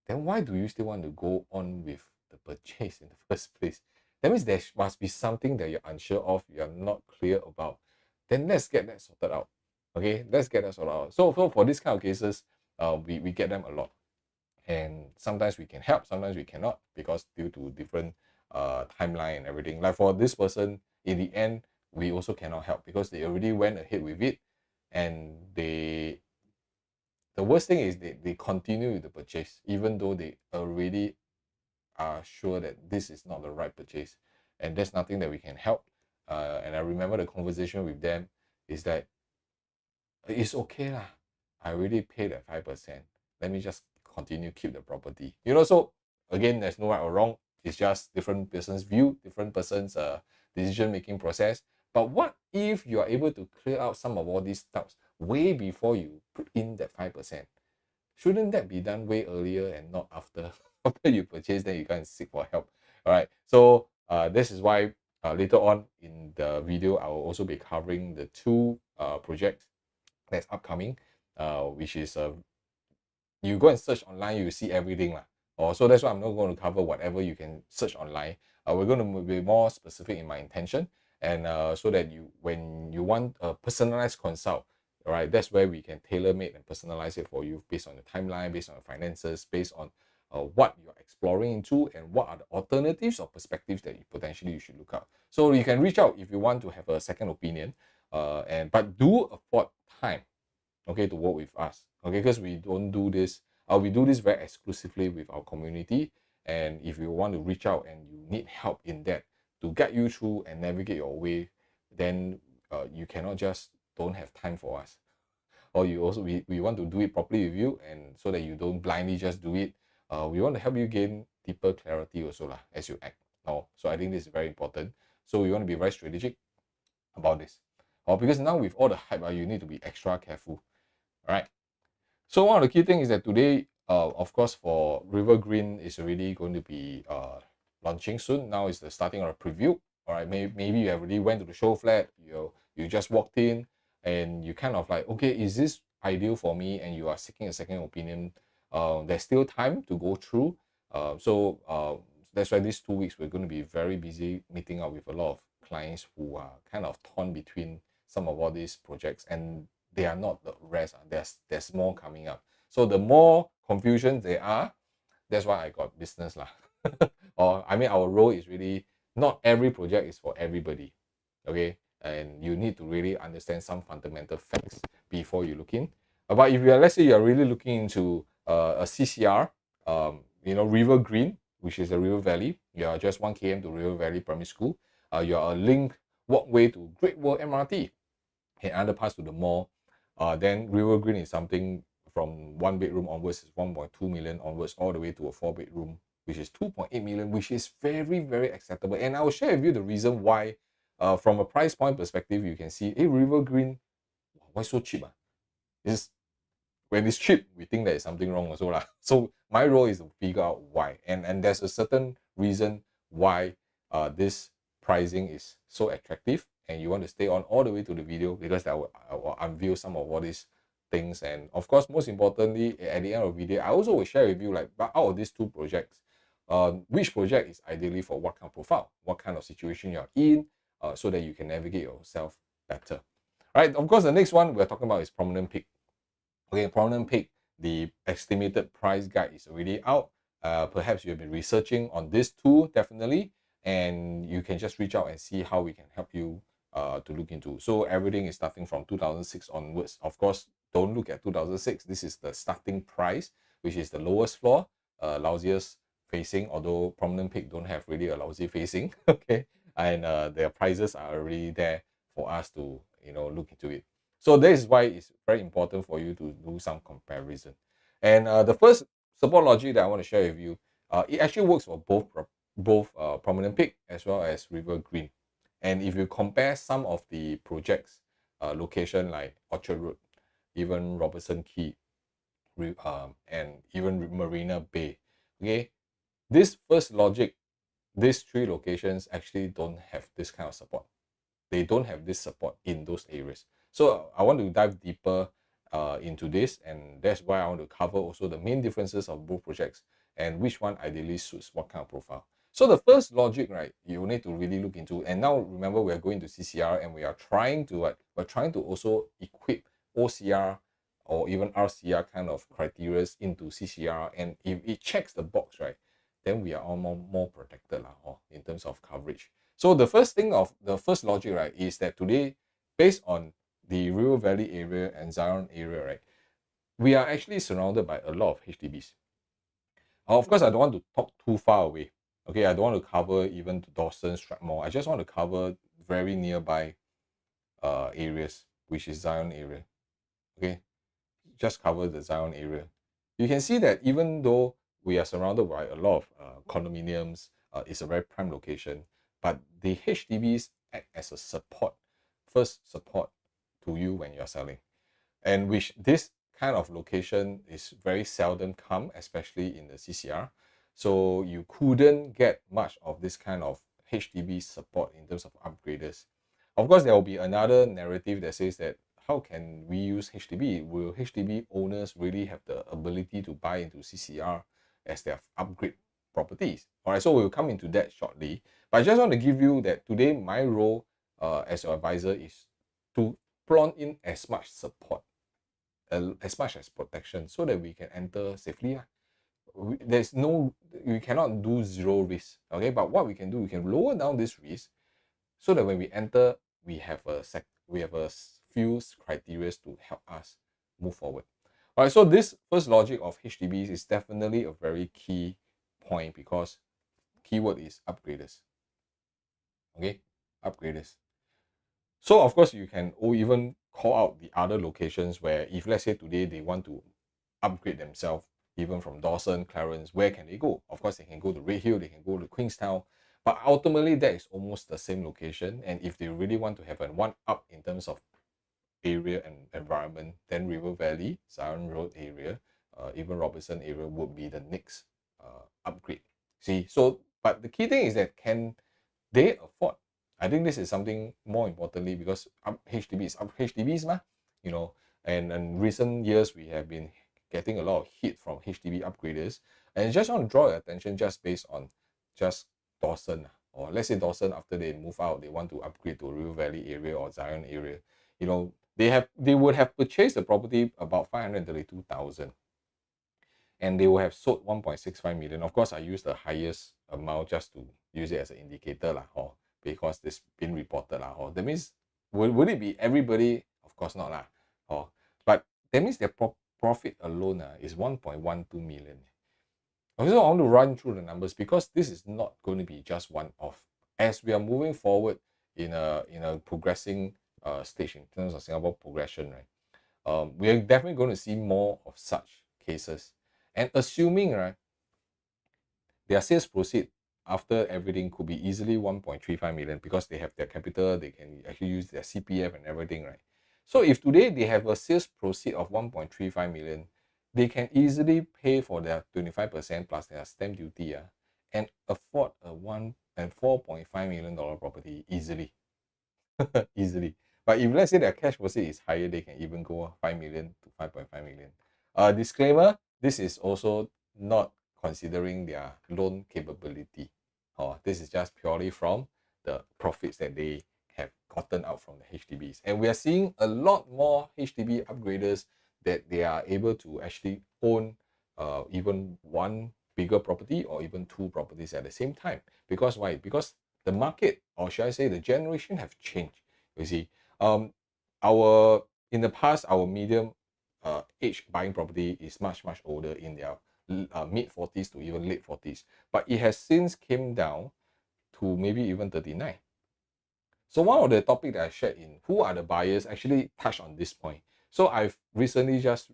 then why do you still want to go on with the purchase in the first place? That means there must be something that you're unsure of, you're not clear about. Then let's get that sorted out. Okay, let's get that sorted out. So for this kind of cases, we get them a lot. And sometimes we can help, sometimes we cannot, because due to different timeline and everything. Like for this person, in the end, we also cannot help because they already went ahead with it, and the worst thing is they continue with the purchase even though they already are sure that this is not the right purchase, and there's nothing that we can help. And I remember the conversation with them is that it's okay lah, I already paid that 5%, let me just continue keep the property. So again, there's no right or wrong, it's just different person's view, different person's decision making process. But what if you are able to clear out some of all these doubts way before you put in that 5%? Shouldn't that be done way earlier and not after after you purchase, then you go and seek for help? All right, so this is why later on in the video I will also be covering the two projects that's upcoming, which is you go and search online, you see everything lah. So that's why I'm not going to cover whatever you can search online. We're going to be more specific in my intention, and so that when you want a personalized consult, all right, that's where we can tailor make and personalize it for you based on the timeline, based on the finances, based on what you're exploring into, and what are the alternatives or perspectives that you should look at. So you can reach out if you want to have a second opinion, but do afford time, okay, to work with us, okay, because we don't do this, we do this very exclusively with our community. And if you want to reach out and you need help in that to guide you through and navigate your way, then you cannot just don't have time for us, or you also we want to do it properly with you, and so that you don't blindly just do it. We want to help you gain deeper clarity also lah as you act. So I think this is very important. So we want to be very strategic about this, because now with all the hype, you need to be extra careful. All right, so one of the key things is that today, of course, for Rivergreen is already going to be launching soon. Now is the starting of a preview. All right, maybe you have already went to the show flat, you just walked in and you kind of like, okay, is this ideal for me and you are seeking a second opinion, there's still time to go through. That's why these 2 weeks we're going to be very busy meeting up with a lot of clients who are kind of torn between some of all these projects, and they are not the rest. There's more coming up. So the more confusion there are, that's why I got business lah. Or I mean, our role is really not every project is for everybody, okay? And you need to really understand some fundamental facts before you look in. But if you are, let's say you are really looking into a CCR, Rivergreen, which is the River Valley, you are just 1 km to River Valley Primary School. You are a link walkway to Great World MRT and other parts to the mall. Then Rivergreen is something from 1 bedroom onwards, is 1.2 million onwards, all the way to a 4 bedroom, which is 2.8 million, which is very, very acceptable. And I will share with you the reason why. From a price point perspective, you can see, hey, Rivergreen, why so cheap? It's, when it's cheap, we think there is something wrong also lah. So my role is to figure out why. And there's a certain reason why this pricing is so attractive, and you want to stay on all the way to the video, because I will unveil some of all these things. And of course, most importantly, at the end of the video, I also will share with you, like, out of these 2 projects, which project is ideally for what kind of profile, what kind of situation you're in, so that you can navigate yourself better. All right, of course, the next one we're talking about is Promenade Peak. Okay, Promenade Peak, the estimated price guide is already out. Perhaps you have been researching on this too, definitely, and you can just reach out and see how we can help you to look into. So everything is starting from 2006 onwards. Of course, don't look at 2006. This is the starting price, which is the lowest floor, lousiest facing, although Promenade Peak don't have really a lousy facing, okay? And their prices are already there for us to, look into it. So this is why it's very important for you to do some comparison. And the first support logic that I want to share with you, it actually works for both Promenade Peak as well as Rivergreen. And if you compare some of the projects, location like Orchard Road, even Robertson Quay, and even Marina Bay, okay, this first logic, these 3 locations actually don't have this kind of support. They don't have this support in those areas. So I want to dive deeper into this, and that's why I want to cover also the main differences of both projects and which one ideally suits what kind of profile. So the first logic, right, you need to really look into, and now remember we are going to CCR and we are trying to also equip OCR or even RCR kind of criteria into CCR, and if it checks the box, right, then we are all more protected in terms of coverage. So the first logic, right, is that today, based on the River Valley area and Zion area, right, we are actually surrounded by a lot of HDBs. Of course, I don't want to talk too far away. Okay, I don't want to cover even Dawson, Strathmore. I just want to cover very nearby areas, which is Zion area. Okay, just cover the Zion area. You can see that even though we are surrounded by a lot of condominiums, it's a very prime location, but the HDBs act as a first support to you when you're selling. And which this kind of location is very seldom come, especially in the CCR. So you couldn't get much of this kind of HDB support in terms of upgraders. Of course, there will be another narrative that says that how can we use HDB? Will HDB owners really have the ability to buy into CCR as their upgrade properties? All right, so we'll come into that shortly. But I just want to give you that today my role as your advisor is to plot in as much support, as much as protection, so that we can enter safely. There's no, we cannot do zero risk, okay? But what we can do, we can lower down this risk so that when we enter, we have a few criteria to help us move forward. All right, so this first logic of HDBs is definitely a very key point, because keyword is upgraders. Okay, upgraders. So of course you can even call out the other locations where, if let's say today they want to upgrade themselves, even from Dawson, Clarence, where can they go? Of course they can go to Redhill, they can go to Queenstown, but ultimately that is almost the same location. And if they really want to have a one up in terms of area and environment, then River Valley, Zion Road area, even Robertson area would be the next upgrade. See, so but the key thing is that can they afford? I think this is something more importantly, because HDB is HDBs, you know, And in recent years, we have been getting a lot of heat from HDB upgraders. And I just want to draw your attention just based on just Dawson, or let's say Dawson, after they move out, they want to upgrade to River Valley area or Zion area. You know, they would have purchased the property about 532,000, and they will have sold 1.65 million. Of course, I use the highest amount just to use it as an indicator lah, or because this been reported lah, or that means would it be everybody? Of course not lah, or but that means their profit alone is 1.12 million. Also, I want to run through the numbers because this is not going to be just one off. As we are moving forward in a progressing stage in terms of Singapore progression, right? We are definitely going to see more of such cases. And assuming, right, their sales proceed after everything could be easily 1.35 million because they have their capital, they can actually use their CPF and everything, right? So if today they have a sales proceed of 1.35 million, they can easily pay for their 25% plus their stamp duty and afford a $4.5 million property easily. Easily. But if let's say their cash proceed is higher, they can even go 5 million to 5.5 million. Disclaimer, this is also not considering their loan capability. This is just purely from the profits that they have gotten out from the HDBs. And we are seeing a lot more HDB upgraders that they are able to actually own even one bigger property or even two properties at the same time. Because why? Because the market, or should I say the generation, have changed. You see, our in the past, our medium age buying property is much older, in their mid 40s to even late 40s, but it has since came down to maybe even 39. So one of the topic that I shared in who are the buyers actually touched on this point. So I've recently just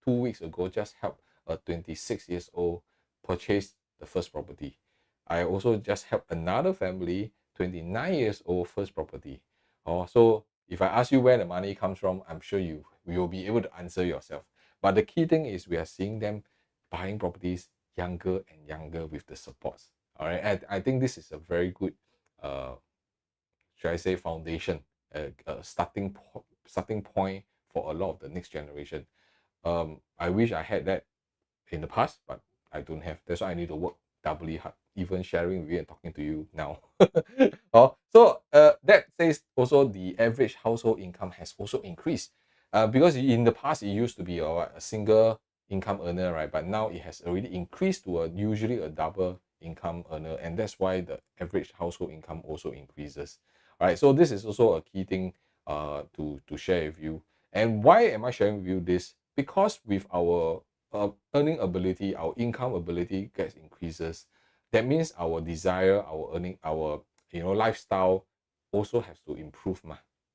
2 weeks ago just helped a 26 years old purchase the first property. I also just helped another family, 29 years old, first property. So if I ask you where the money comes from, I'm sure you will be able to answer yourself. But the key thing is we are seeing them buying properties younger and younger with the supports. All right, I think this is a very good should I say foundation, starting point for a lot of the next generation. I wish I had that in the past, but I don't have. That's why I need to work doubly hard, even sharing with you and talking to you now. So that says also the average household income has also increased. Because in the past it used to be a single income earner, right? But now it has already increased to usually a double income earner, and that's why the average household income also increases. All right, so this is also a key thing to share with you. And why am I sharing with you this? Because with our earning ability, our income ability gets increases. That means our desire, our earning, our lifestyle also has to improve,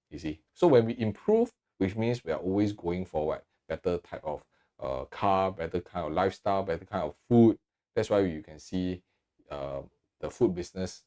you see. So when we improve, which means we are always going forward, better type of car, better kind of lifestyle, better kind of food. That's why you can see the food business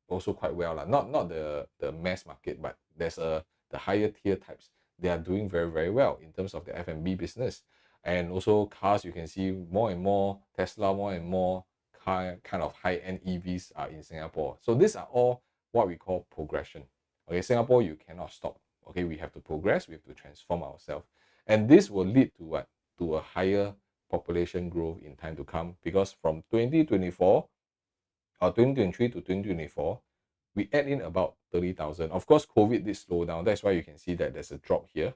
also quite well lah. Not the mass market, but there's the higher tier types. They are doing very well in terms of the F&B business. And also cars, you can see more and more Tesla, more and more kind of high-end EVs are in Singapore. So these are all what we call progression. Okay, Singapore, you cannot stop. Okay, we have to progress, we have to transform ourselves. And this will lead to what? To a higher population growth in time to come, because from 2024 or 2023 to 2024, we add in about 30,000. Of course, COVID did slow down. That's why you can see that there's a drop here,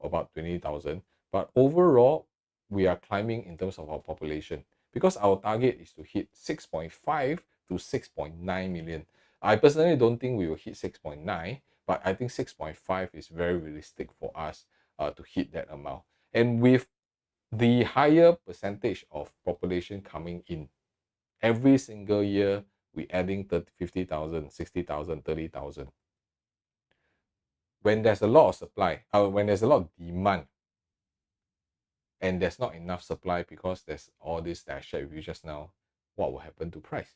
about 20,000. But overall, we are climbing in terms of our population, because our target is to hit 6.5 to 6.9 million. I personally don't think we will hit 6.9, but I think 6.5 is very realistic for us to hit that amount. And with the higher percentage of population coming in, every single year, we adding 50,000, 60,000, 30,000. When there's a lot of supply, when there's a lot of demand, and there's not enough supply because there's all this that I shared with you just now, what will happen to price?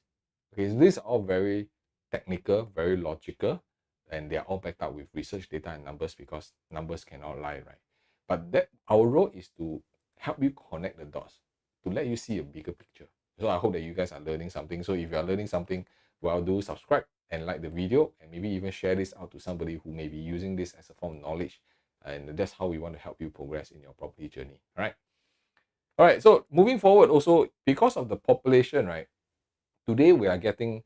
Okay, so these are all very technical, very logical, and they are all backed up with research data and numbers, because numbers cannot lie, right? But that our role is to help you connect the dots, to let you see a bigger picture. So I hope that you guys are learning something. So if you are learning something, well, do subscribe and like the video, and maybe even share this out to somebody who may be using this as a form of knowledge And that's how we want to help you progress in your property journey. All right, so moving forward also, because of the population, right, today we are getting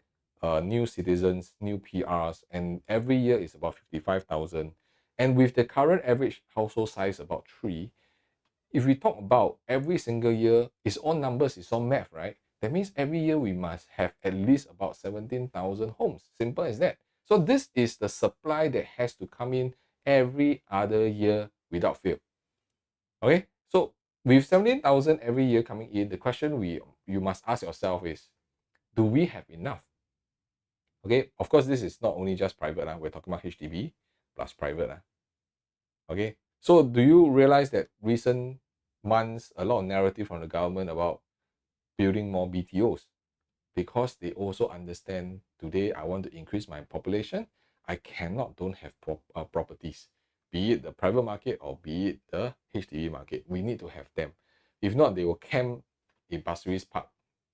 new citizens, new PRs, and every year is about 55,000. And with the current average household size about 3, if we talk about every single year, it's all numbers, it's all math, right? That means every year we must have at least about 17,000 homes. Simple as that. So this is the supply that has to come in every other year without fail. Okay, so with 17,000 every year coming in, the question you must ask yourself is, do we have enough? Okay, of course, this is not only just private. We're talking about HDB plus private. Okay, so do you realize that recent months, a lot of narrative from the government about building more BTOs? Because they also understand, today I want to increase my population, I cannot don't have properties, be it the private market or be it the HDB market. We need to have them. If not, they will camp in Pasir Ris Park,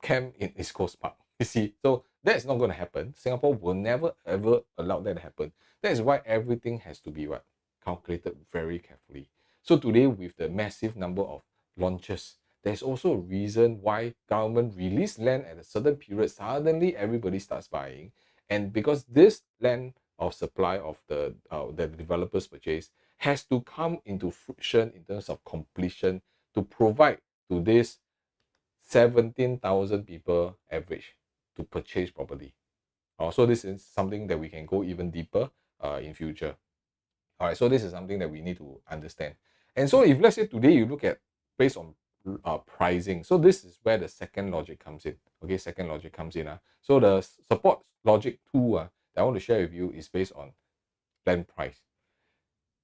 camp in East Coast Park. You see, so that's not going to happen. Singapore will never ever allow that to happen. That is why everything has to be what? Calculated very carefully. So today, with the massive number of launches, there's also a reason why government release land at a certain period, suddenly everybody starts buying. And because this land of supply of the developers purchase has to come into fruition in terms of completion to provide to this 17,000 people average to purchase property. So this is something that we can go even deeper in future. All right, so this is something that we need to understand. And so if let's say today you look at based on pricing, so this is where the second logic comes in. Okay, second logic comes in. So the support logic 2 that I want to share with you is based on land price.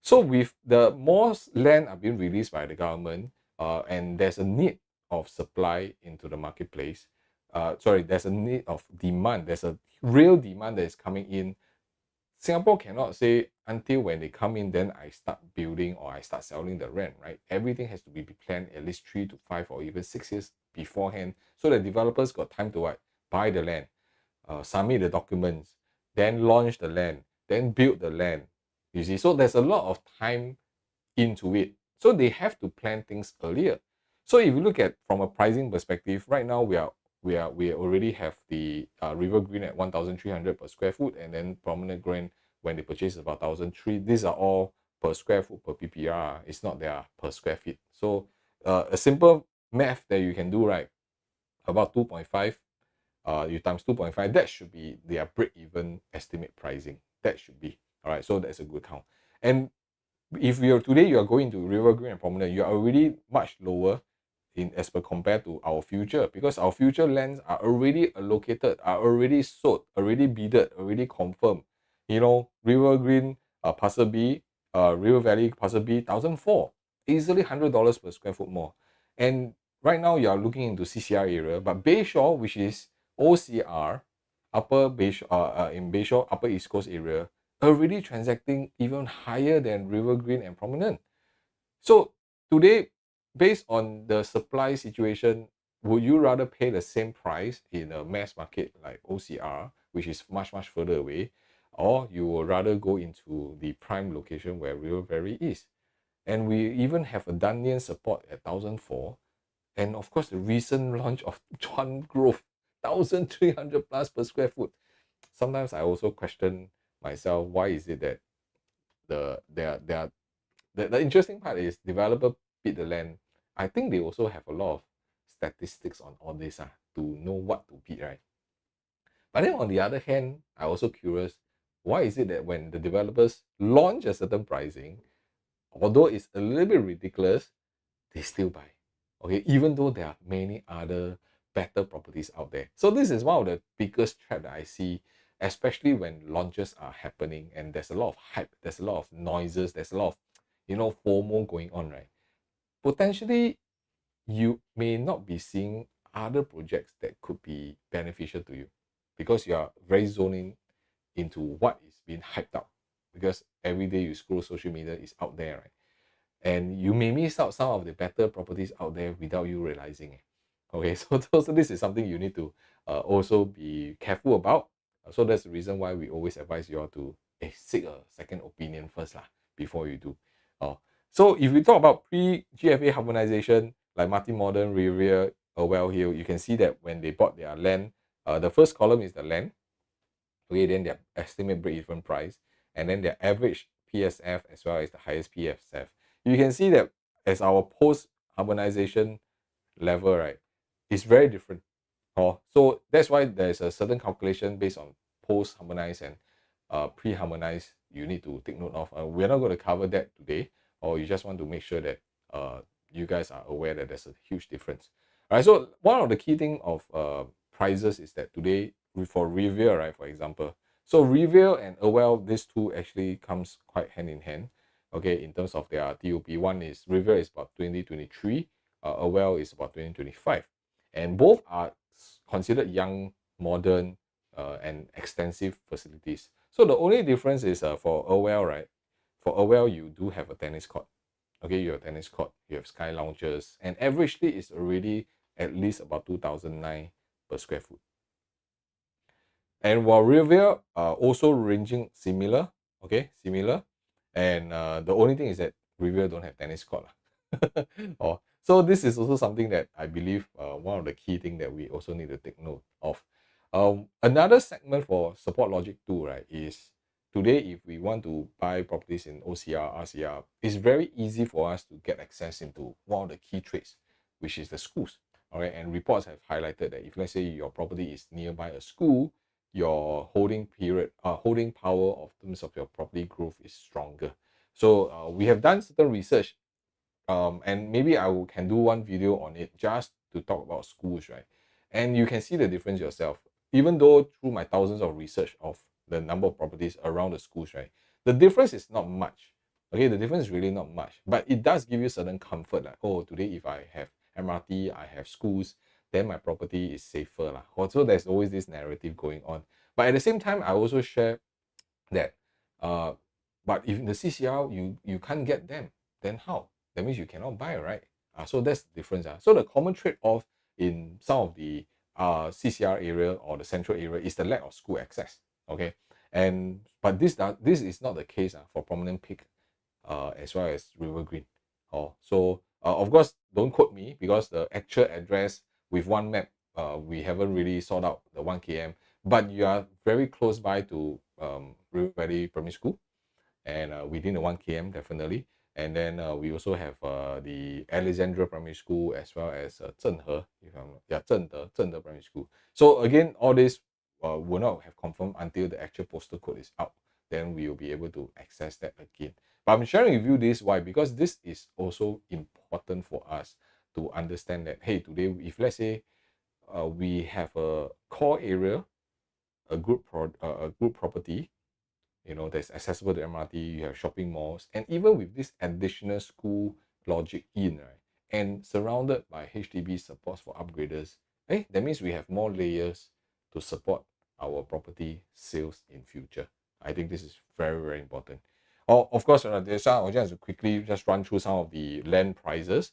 So with the more land are being released by the government, and there's a need of supply into the marketplace, there's a need of demand, there's a real demand that is coming in. Singapore cannot say until when they come in, then I start building or I start selling the rent, right? Everything has to be planned at least 3 to 5 or even 6 years beforehand, so the developers got time to what? Buy the land, submit the documents, then launch the land, then build the land. You see, so there's a lot of time into it. So they have to plan things earlier. So if you look at from a pricing perspective, right now we already have the Rivergreen at 1,300 per square foot, and then Promenade Grand when they purchase about 1,003. These are all per square foot per PPR. It's not their per square feet. So a simple math that you can do, right? About 2.5, you times 2.5. That should be their break-even estimate pricing. That should be all right. So that's a good count. And if you're today you are going to Rivergreen and Promenade, you are already much lower in as per compared to our future, because our future lands are already allocated, are already sold, already bidded, already confirmed. You know, Rivergreen, Pasir B, River Valley, Pasir B, 1,004, easily $100 per square foot more. And right now you are looking into CCR area, but Bayshore, which is OCR, in Bayshore, Upper East Coast area, already transacting even higher than Rivergreen and Promenade. So today, based on the supply situation, would you rather pay the same price in a mass market like OCR, which is much, much further away, or you would rather go into the prime location where River Valley is? And we even have a Dunyan support at 1,004. And of course, the recent launch of Chuan Grove, 1,300 plus per square foot. Sometimes I also question myself, why is it that the interesting part is developer bid the land. I think they also have a lot of statistics on all this to know what to bid, right? But then on the other hand, I also curious, why is it that when the developers launch a certain pricing, although it's a little bit ridiculous, they still buy? Okay, even though there are many other better properties out there. So this is one of the biggest trap that I see, especially when launches are happening and there's a lot of hype, there's a lot of noises, there's a lot of FOMO going on, right? Potentially you may not be seeing other projects that could be beneficial to you, because you are very zoning into what is being hyped up, because every day you scroll social media is out there, right? And you may miss out some of the better properties out there without you realizing it. Okay, so this is something you need to also be careful about. So that's the reason why we always advise you all to seek a second opinion first before you do. Oh, so if we talk about pre-GFA harmonization, like Martin Modern, Riviera, Well Hill, you can see that when they bought their land, the first column is the land, okay, then their estimate break-even price, and then their average PSF as well as the highest PSF. You can see that as our post-harmonization level, right, is very different. Oh, so that's why there's a certain calculation based on post-harmonized and pre-harmonized you need to take note of. We're not going to cover that today, or you just want to make sure that you guys are aware that there's a huge difference. All right, so one of the key thing of prices is that today for Riviera, right, for example, so Riviera and Awell, these two actually comes quite hand in hand. Okay, in terms of their TOP, one is Riviera is about 2023, Awell is about 2025, and both are considered young, modern, and extensive facilities. So the only difference is for Awell, right? For Awell, you do have a tennis court. Okay, you have a tennis court, you have sky lounges, and averagely it's already at least about 2009 per square foot. And while Riviera are also ranging similar, okay, similar, and the only thing is that Riviera don't have tennis court. Oh, so this is also something that I believe one of the key thing that we also need to take note of. Another segment for support logic 2, right, is today if we want to buy properties in OCR, RCR, it's very easy for us to get access into one of the key trades, which is the schools. All right, and reports have highlighted that if let's say your property is nearby a school, your holding power of terms of your property growth is stronger. So we have done certain research, and maybe can do one video on it just to talk about schools, right? And you can see the difference yourself. Even though through my thousands of research of the number of properties around the schools, right, the difference is not much. Okay, the difference is really not much, but it does give you certain comfort, like, oh, today if I have MRT, I have schools, then my property is safer lah. Also, there's always this narrative going on. But at the same time, I also share that uh but if in the CCR you can't get them, then how? That means you cannot buy, right? So that's the difference. So the common trade-off in some of the CCR area or the central area is the lack of school access. Okay, and but this is not the case for Promenade Peak as well as Rivergreen. So of course, don't quote me because the actual address with one map, we haven't really sought out the 1 km, but you are very close by to River Valley Primary School, and within the 1 km definitely. And then we also have the Alexandra Primary School as well as Zhenhe, if I'm yeah, Zhende Primary School. So again, all this will not have confirmed until the actual postal code is out. Then we will be able to access that again. But I'm sharing with you this why, because this is also important for us to understand that, hey, today if let's say we have a core area, a group property, that's accessible to MRT, you have shopping malls, and even with this additional school logic in, right, and surrounded by HDB supports for upgraders, that means we have more layers to support our property sales in future. I think this is very, very important. Oh, of course, there's some, I'll just quickly just run through some of the land prices,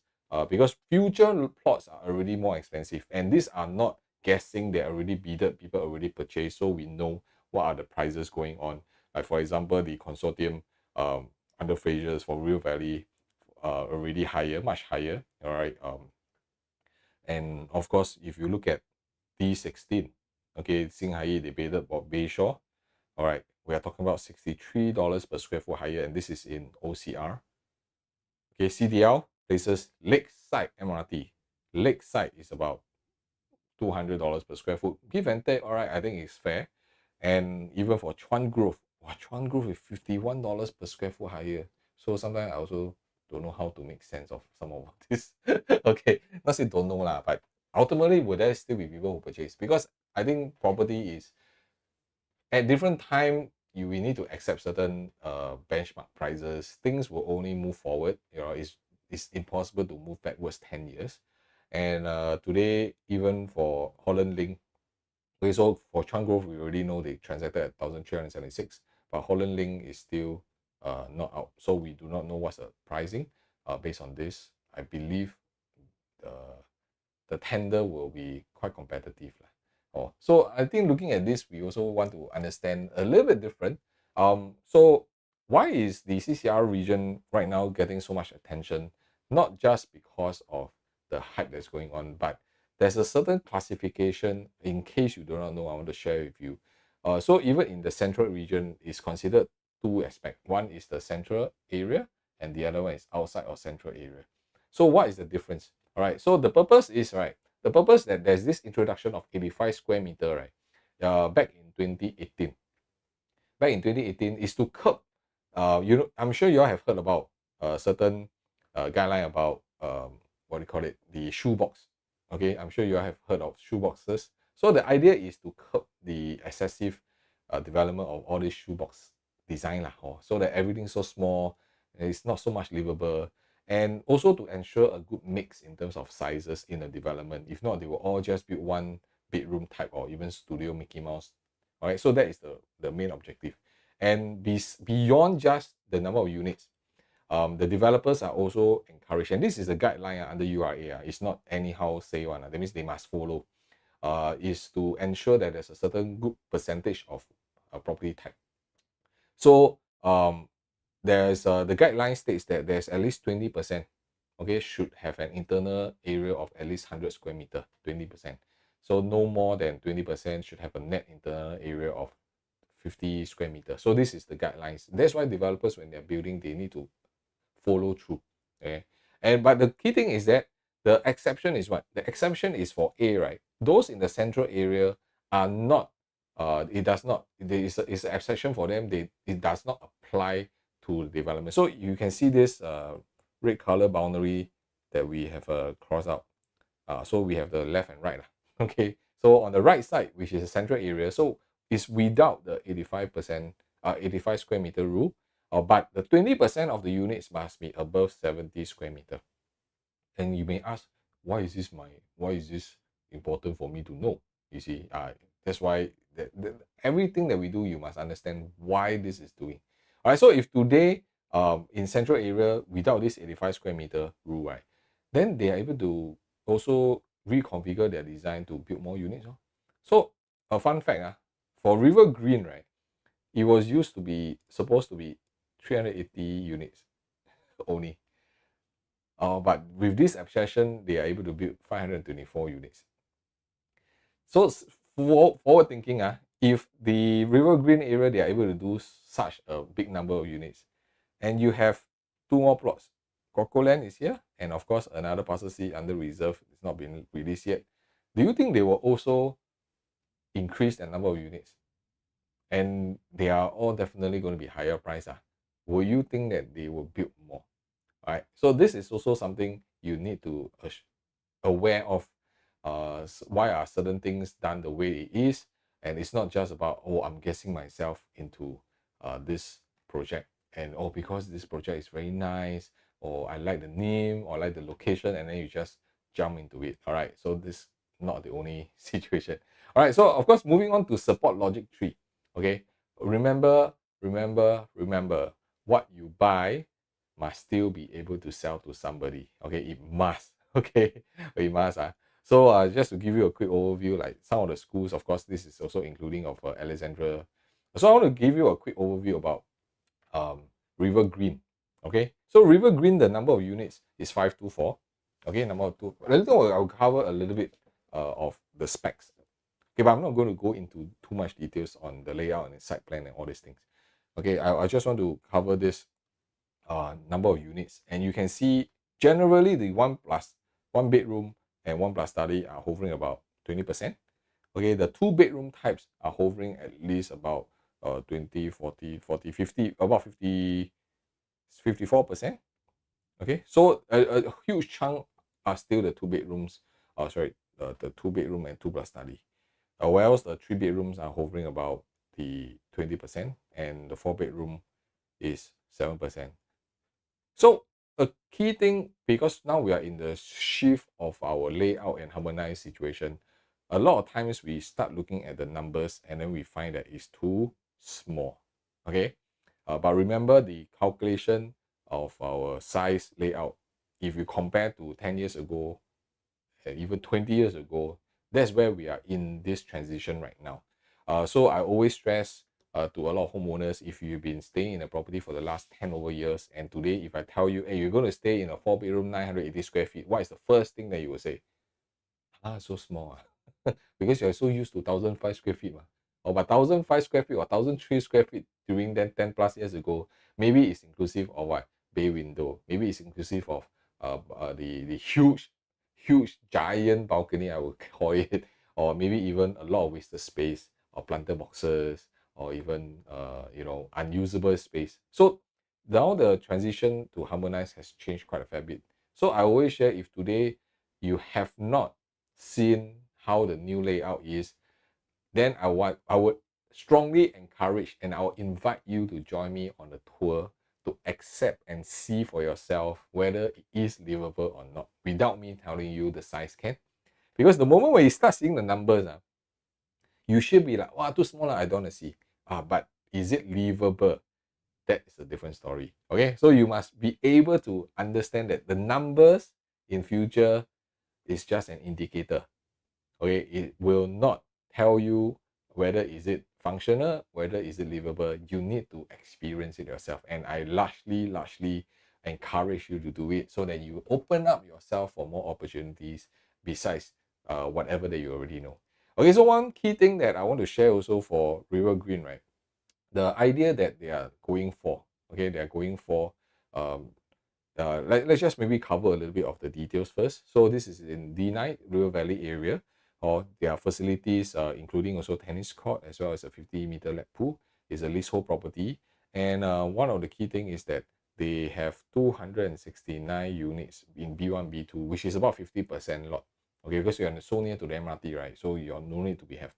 because future plots are already more expensive, and these are not guessing, they're already bidded, people already purchased, so we know what are the prices going on. Like for example, the consortium under Frasers for Real Valley already higher, much higher. All right. And of course, if you look at D16, okay, Singhai debated about Bayshore. All right, we are talking about $63 per square foot higher, and this is in OCR. Okay, CDL places Lakeside MRT. Lakeside is about $200 per square foot. Give and take, all right, I think it's fair. And even for Chuan Grove, Chuan Grove is $51 per square foot higher. So sometimes I also don't know how to make sense of some of this. Okay, not say don't know lah, but ultimately will there still be people who purchase? Because I think property is at different time we need to accept certain benchmark prices. Things will only move forward. It's impossible to move backwards 10 years. And today, even for Holland Link, okay, so for Chuan Grove, we already know they transacted at 1,376, but Holland Link is still not out. So we do not know what's the pricing. Based on this, I believe the tender will be quite competitive. So I think looking at this, we also want to understand a little bit different. So why is the CCR region right now getting so much attention? Not just because of the hype that's going on, but there's a certain classification. In case you do not know, I want to share with you. So even in the central region is considered two aspects. One is the central area, and the other one is outside of central area. So what is the difference? All right. So the purpose is right. The purpose that there's this introduction of 85 square meter, right? Back in 2018. Back in 2018 is to curb. I'm sure you all have heard about a certain guideline about what do you call it, the shoebox. Okay, I'm sure you all have heard of shoeboxes. So the idea is to curb the excessive development of all these shoebox design lah, so that everything's so small, it's not so much livable, and also to ensure a good mix in terms of sizes in the development. If not, they will all just build one bedroom type or even studio Mickey Mouse. All right, so that is the main objective. And beyond just the number of units, the developers are also encouraged, and this is a guideline under URA. It's not anyhow say one. That means they must follow. Is to ensure that there's a certain good percentage of property type. So there's the guideline states that there's at least 20%, okay, should have an internal area of at least 100 square meter, 20%. So no more than 20% should have a net internal area of 50 square meters. So this is the guidelines. That's why developers, when they're building, they need to follow through. Okay. But the key thing is that the exception is what? The exception is for A, right? Those in the central area are not, it does not, it's an exception for them. It does not apply to development. So you can see this red color boundary that we have crossed out. So we have the left and right. Okay. So on the right side, which is the central area, so it's without the 85%, 85 square meter rule. But the 20% of the units must be above 70 square meter. And you may ask, why is this important for me to know? You see, that's why everything that we do, you must understand why this is doing. All right, so if today in central area without this 85 square meter rule, right, then they are able to also reconfigure their design to build more units. So a fun fact, for Rivergreen, right, it was supposed to be 380 units only. But with this obsession, they are able to build 524 units. So forward thinking, if the Rivergreen area, they are able to do such a big number of units, and you have two more plots, Land is here, and of course another parcel C under reserve, it's not been released yet. Do you think they will also increase the number of units? And they are all definitely going to be higher price. Will you think that they will build more? All right. So this is also something you need to aware of. Why are certain things done the way it is? And it's not just about, oh, I'm guessing myself into this project, and oh, because this project is very nice, or I like the name, or like the location, and then you just jump into it. All right. So this is not the only situation. All right. So of course, moving on to support logic 3. Okay, remember, what you buy must still be able to sell to somebody. Okay, it must. Okay, it must. So just to give you a quick overview, like some of the schools, of course, this is also including of Alexandra. So I want to give you a quick overview about Rivergreen. Okay, so Rivergreen, the number of units is 524. Okay, number 2. I'll cover a little bit of the specs. Okay, but I'm not going to go into too much details on the layout and the site plan and all these things. Okay, I just want to cover this number of units, and you can see generally the one bedroom and 1+ study are hovering about 20%. Okay, the 2-bedroom types are hovering at least about 20, 40, 50, about 50, 54%. Okay, so a huge chunk are still the 2 bedrooms. The 2-bedroom and 2+ study. Whereas the 3 bedrooms are hovering about the 20%, and the 4-bedroom is 7%. So a key thing, because now we are in the shift of our layout and harmonized situation, a lot of times we start looking at the numbers and then we find that it's too small. Okay, but remember the calculation of our size layout. If you compare to 10 years ago and even 20 years ago, that's where we are in this transition right now. So I always stress, to a lot of homeowners, if you've been staying in a property for the last 10 over years, and today if I tell you, hey, you're going to stay in a 4 bedroom, 980 square feet, what is the first thing that you will say? Ah, so small. Because you're so used to 1,005 square feet. Or but 1,005 square feet or 1,003 square feet during then 10 plus years ago, maybe it's inclusive of what? Bay window. Maybe it's inclusive of the huge giant balcony, I would call it, or maybe even a lot of wasted space or planter boxes or even unusable space. So now the transition to harmonize has changed quite a fair bit. So I always share, if today you have not seen how the new layout is, then I would strongly encourage and I will invite you to join me on the tour to accept and see for yourself whether it is livable or not, without me telling you the size can. Because the moment when you start seeing the numbers, you should be like, wow, too small, I don't want to see. But is it livable? That is a different story. Okay, so you must be able to understand that the numbers in future is just an indicator. Okay, it will not tell you whether is it functional, whether is it livable. You need to experience it yourself, and I largely encourage you to do it so that you open up yourself for more opportunities besides whatever that you already know. Okay, so one key thing that I want to share also for Rivergreen, right? The idea that they are going for, okay, they are going for um, let's just maybe cover a little bit of the details first. So this is in D9 River Valley area, or their facilities, including also tennis court as well as a 50-meter lap pool, is a leasehold property. And one of the key thing is that they have 269 units in B1, B2, which is about 50% lot. Okay, because you're so near to the MRT, right? So you no need to have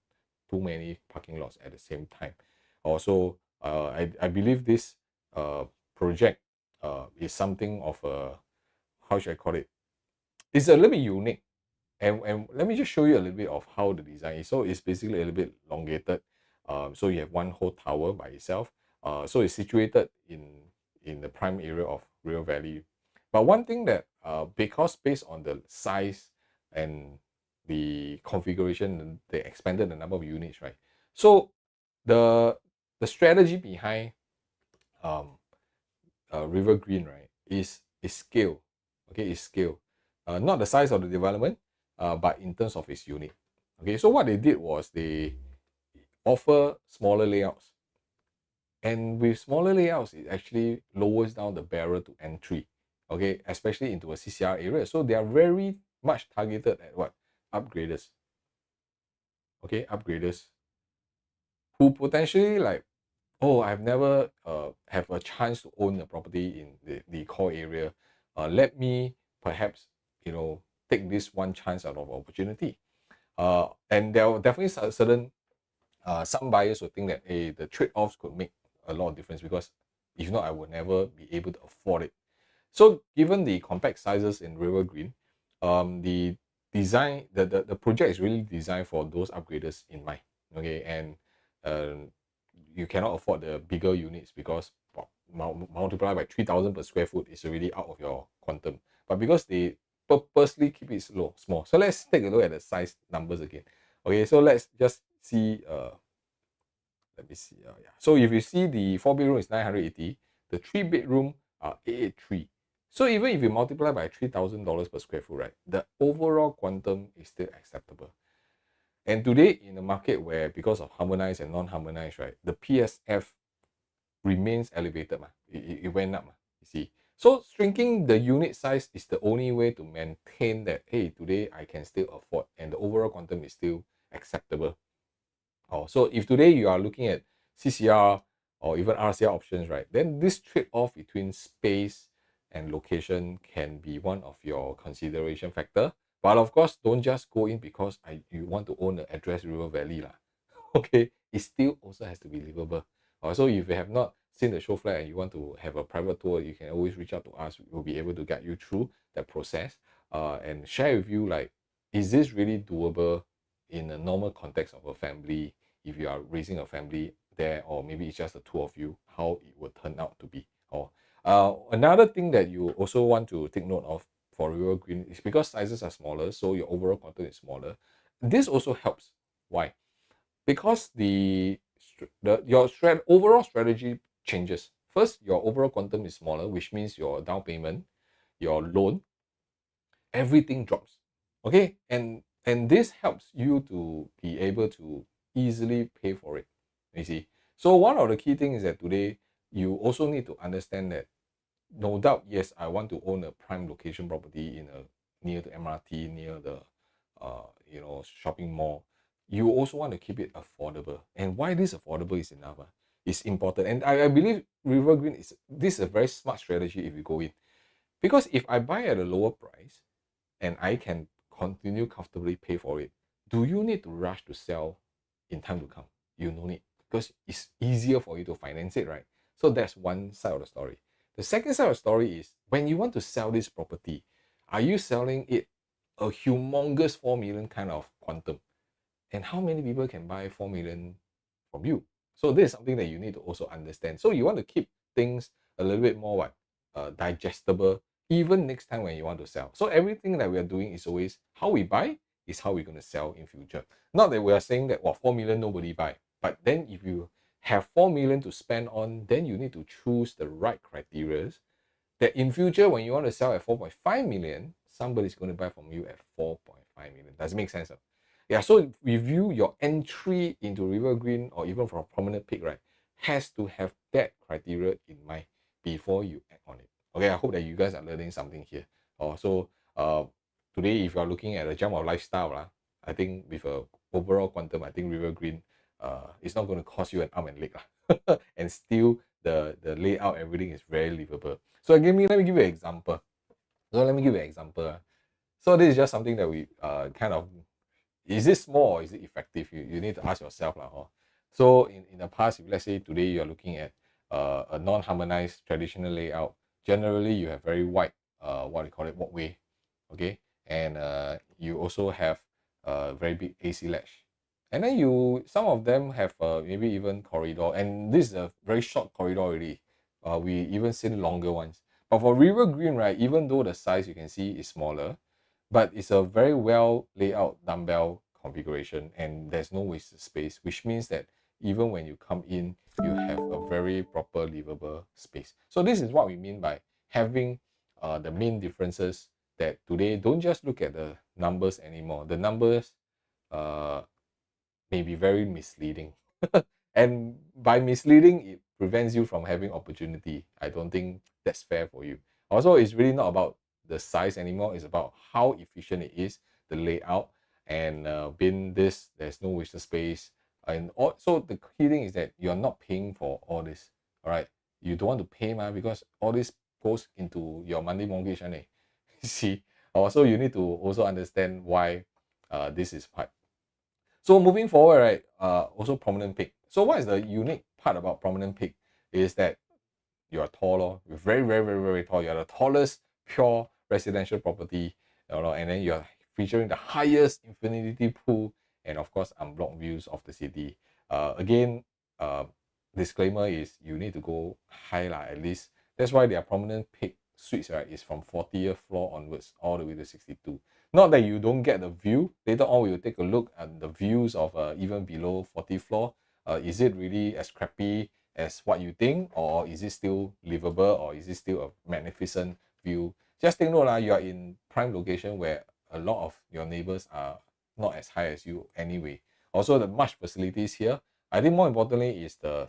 too many parking lots at the same time. Also, I believe this project is something of a, how should I call it? It's a little bit unique. And let me just show you a little bit of how the design is. So it's basically a little bit elongated. So you have one whole tower by itself. So it's situated in the prime area of River Valley. But one thing that, because based on the size and the configuration, they expanded the number of units, right? So the strategy behind um, Rivergreen, right, is scale. Okay, is scale. Not the size of the development, but in terms of its unit. Okay, so what they did was they offer smaller layouts. And with smaller layouts, it actually lowers down the barrier to entry, okay, especially into a CCR area. So they are very much targeted at what? Upgraders. Okay, upgraders who potentially like, oh, I've never have a chance to own a property in the core area. Let me perhaps, take this one chance out of opportunity. And there are definitely certain some buyers will think that, hey, the trade-offs could make a lot of difference, because if not, I would never be able to afford it. So given the compact sizes in Rivergreen, the design, the project is really designed for those upgraders in mind. Okay, and you cannot afford the bigger units because multiply by 3,000 per square foot is already out of your quantum. But because they purposely keep it small. So let's take a look at the size numbers again. Okay, so let's just see. Let me see. Yeah. So if you see, the 4 bedroom is 980, the 3 bedroom are 883. So even if you multiply by $3,000 per square foot, right, the overall quantum is still acceptable. And today in the market where, because of harmonized and non-harmonized, right, the PSF remains elevated. It went up. You see. So shrinking the unit size is the only way to maintain that, hey, today I can still afford and the overall quantum is still acceptable. So if today you are looking at CCR or even RCR options, right, then this trade-off between space and location can be one of your consideration factor. But of course, don't just go in because you want to own the address River Valley lah. Okay, it still also has to be livable. So if you have not seen the show flat and you want to have a private tour, you can always reach out to us. We'll be able to guide you through that process and share with you, like, is this really doable in a normal context of a family, if you are raising a family there, or maybe it's just the two of you, how it would turn out to be. Or another thing that you also want to take note of for Rivergreen is because sizes are smaller, so your overall quantum is smaller. This also helps. Why? Because the your overall strategy changes. First, your overall quantum is smaller, which means your down payment, your loan, everything drops. Okay, and this helps you to be able to easily pay for it. You see, so one of the key things is that today you also need to understand that no doubt, yes, I want to own a prime location property in a near the MRT, near the shopping mall. You also want to keep it affordable. And why this affordable is enough is important. And I believe Rivergreen is a very smart strategy if you go in. Because if I buy at a lower price and I can continue comfortably pay for it, do you need to rush to sell in time to come? You no need, because it's easier for you to finance it, right? So that's one side of the story. The second side of the story is when you want to sell this property, are you selling it a humongous 4 million kind of quantum? And how many people can buy 4 million from you? So this is something that you need to also understand. So you want to keep things a little bit more digestible, even next time when you want to sell. So everything that we are doing is always how we buy is how we're going to sell in future. Not that we are saying that 4 million nobody buy, but then if you have 4 million to spend on, then you need to choose the right criteria that in future when you want to sell at 4.5 million, somebody's going to buy from you at 4.5 million. Does it make sense? Yeah, so review your entry into Rivergreen or even from Promenade Peak, right, has to have that criteria in mind before you act on it. Okay, I hope that you guys are learning something here. So today, if you are looking at a jump of lifestyle, I think with a overall quantum, I think Rivergreen it's not going to cost you an arm and leg. And still the layout, everything is very livable. So let me give you an example. So this is just something that we kind of, is it small or is it effective? You need to ask yourself. So in the past, if let's say today you're looking at a non-harmonized traditional layout, generally you have very wide, what do you call it, walkway, okay? And you also have a very big AC latch. And then some of them have maybe even corridor, and this is a very short corridor already. We even seen longer ones. But for Rivergreen, right, even though the size you can see is smaller, but it's a very well laid out dumbbell configuration and there's no wasted space, which means that even when you come in, you have a very proper livable space. So this is what we mean by having the main differences, that today don't just look at the numbers anymore. The numbers may be very misleading. And by misleading, it prevents you from having opportunity. I don't think that's fair for you. Also, it's really not about the size anymore. It's about how efficient it is, the layout, and there's no wasted space. And also, the key thing is that you're not paying for all this. All right, you don't want to pay, because all this goes into your monthly mortgage, and you see. Also, you need to also understand why this is part. So moving forward, right, also Promenade Peak. So what is the unique part about Promenade Peak is that you are tall, you're very, very, very, very tall. You're the tallest pure residential property, and then you're featuring the highest infinity pool and of course unblocked views of the city. Again, disclaimer is you need to go high at least. That's why their Promenade Peak suites, right, is from 40th floor onwards all the way to 62. Not that you don't get the view. Later on, we will take a look at the views of even below 40th floor. Is it really as crappy as what you think, or is it still livable, or is it still a magnificent view? Just take note, you are in prime location where a lot of your neighbors are not as high as you anyway. Also, the much facilities here. I think more importantly is the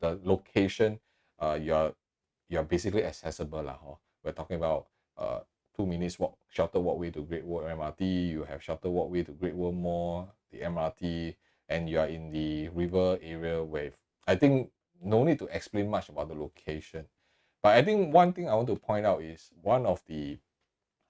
location. You're basically accessible. We're talking about 2 minutes walk, shuttle walkway to Great Wall MRT. You have shuttle walkway to Great Wall Mall, the MRT, and you are in the river area where I think no need to explain much about the location. But I think one thing I want to point out is one of the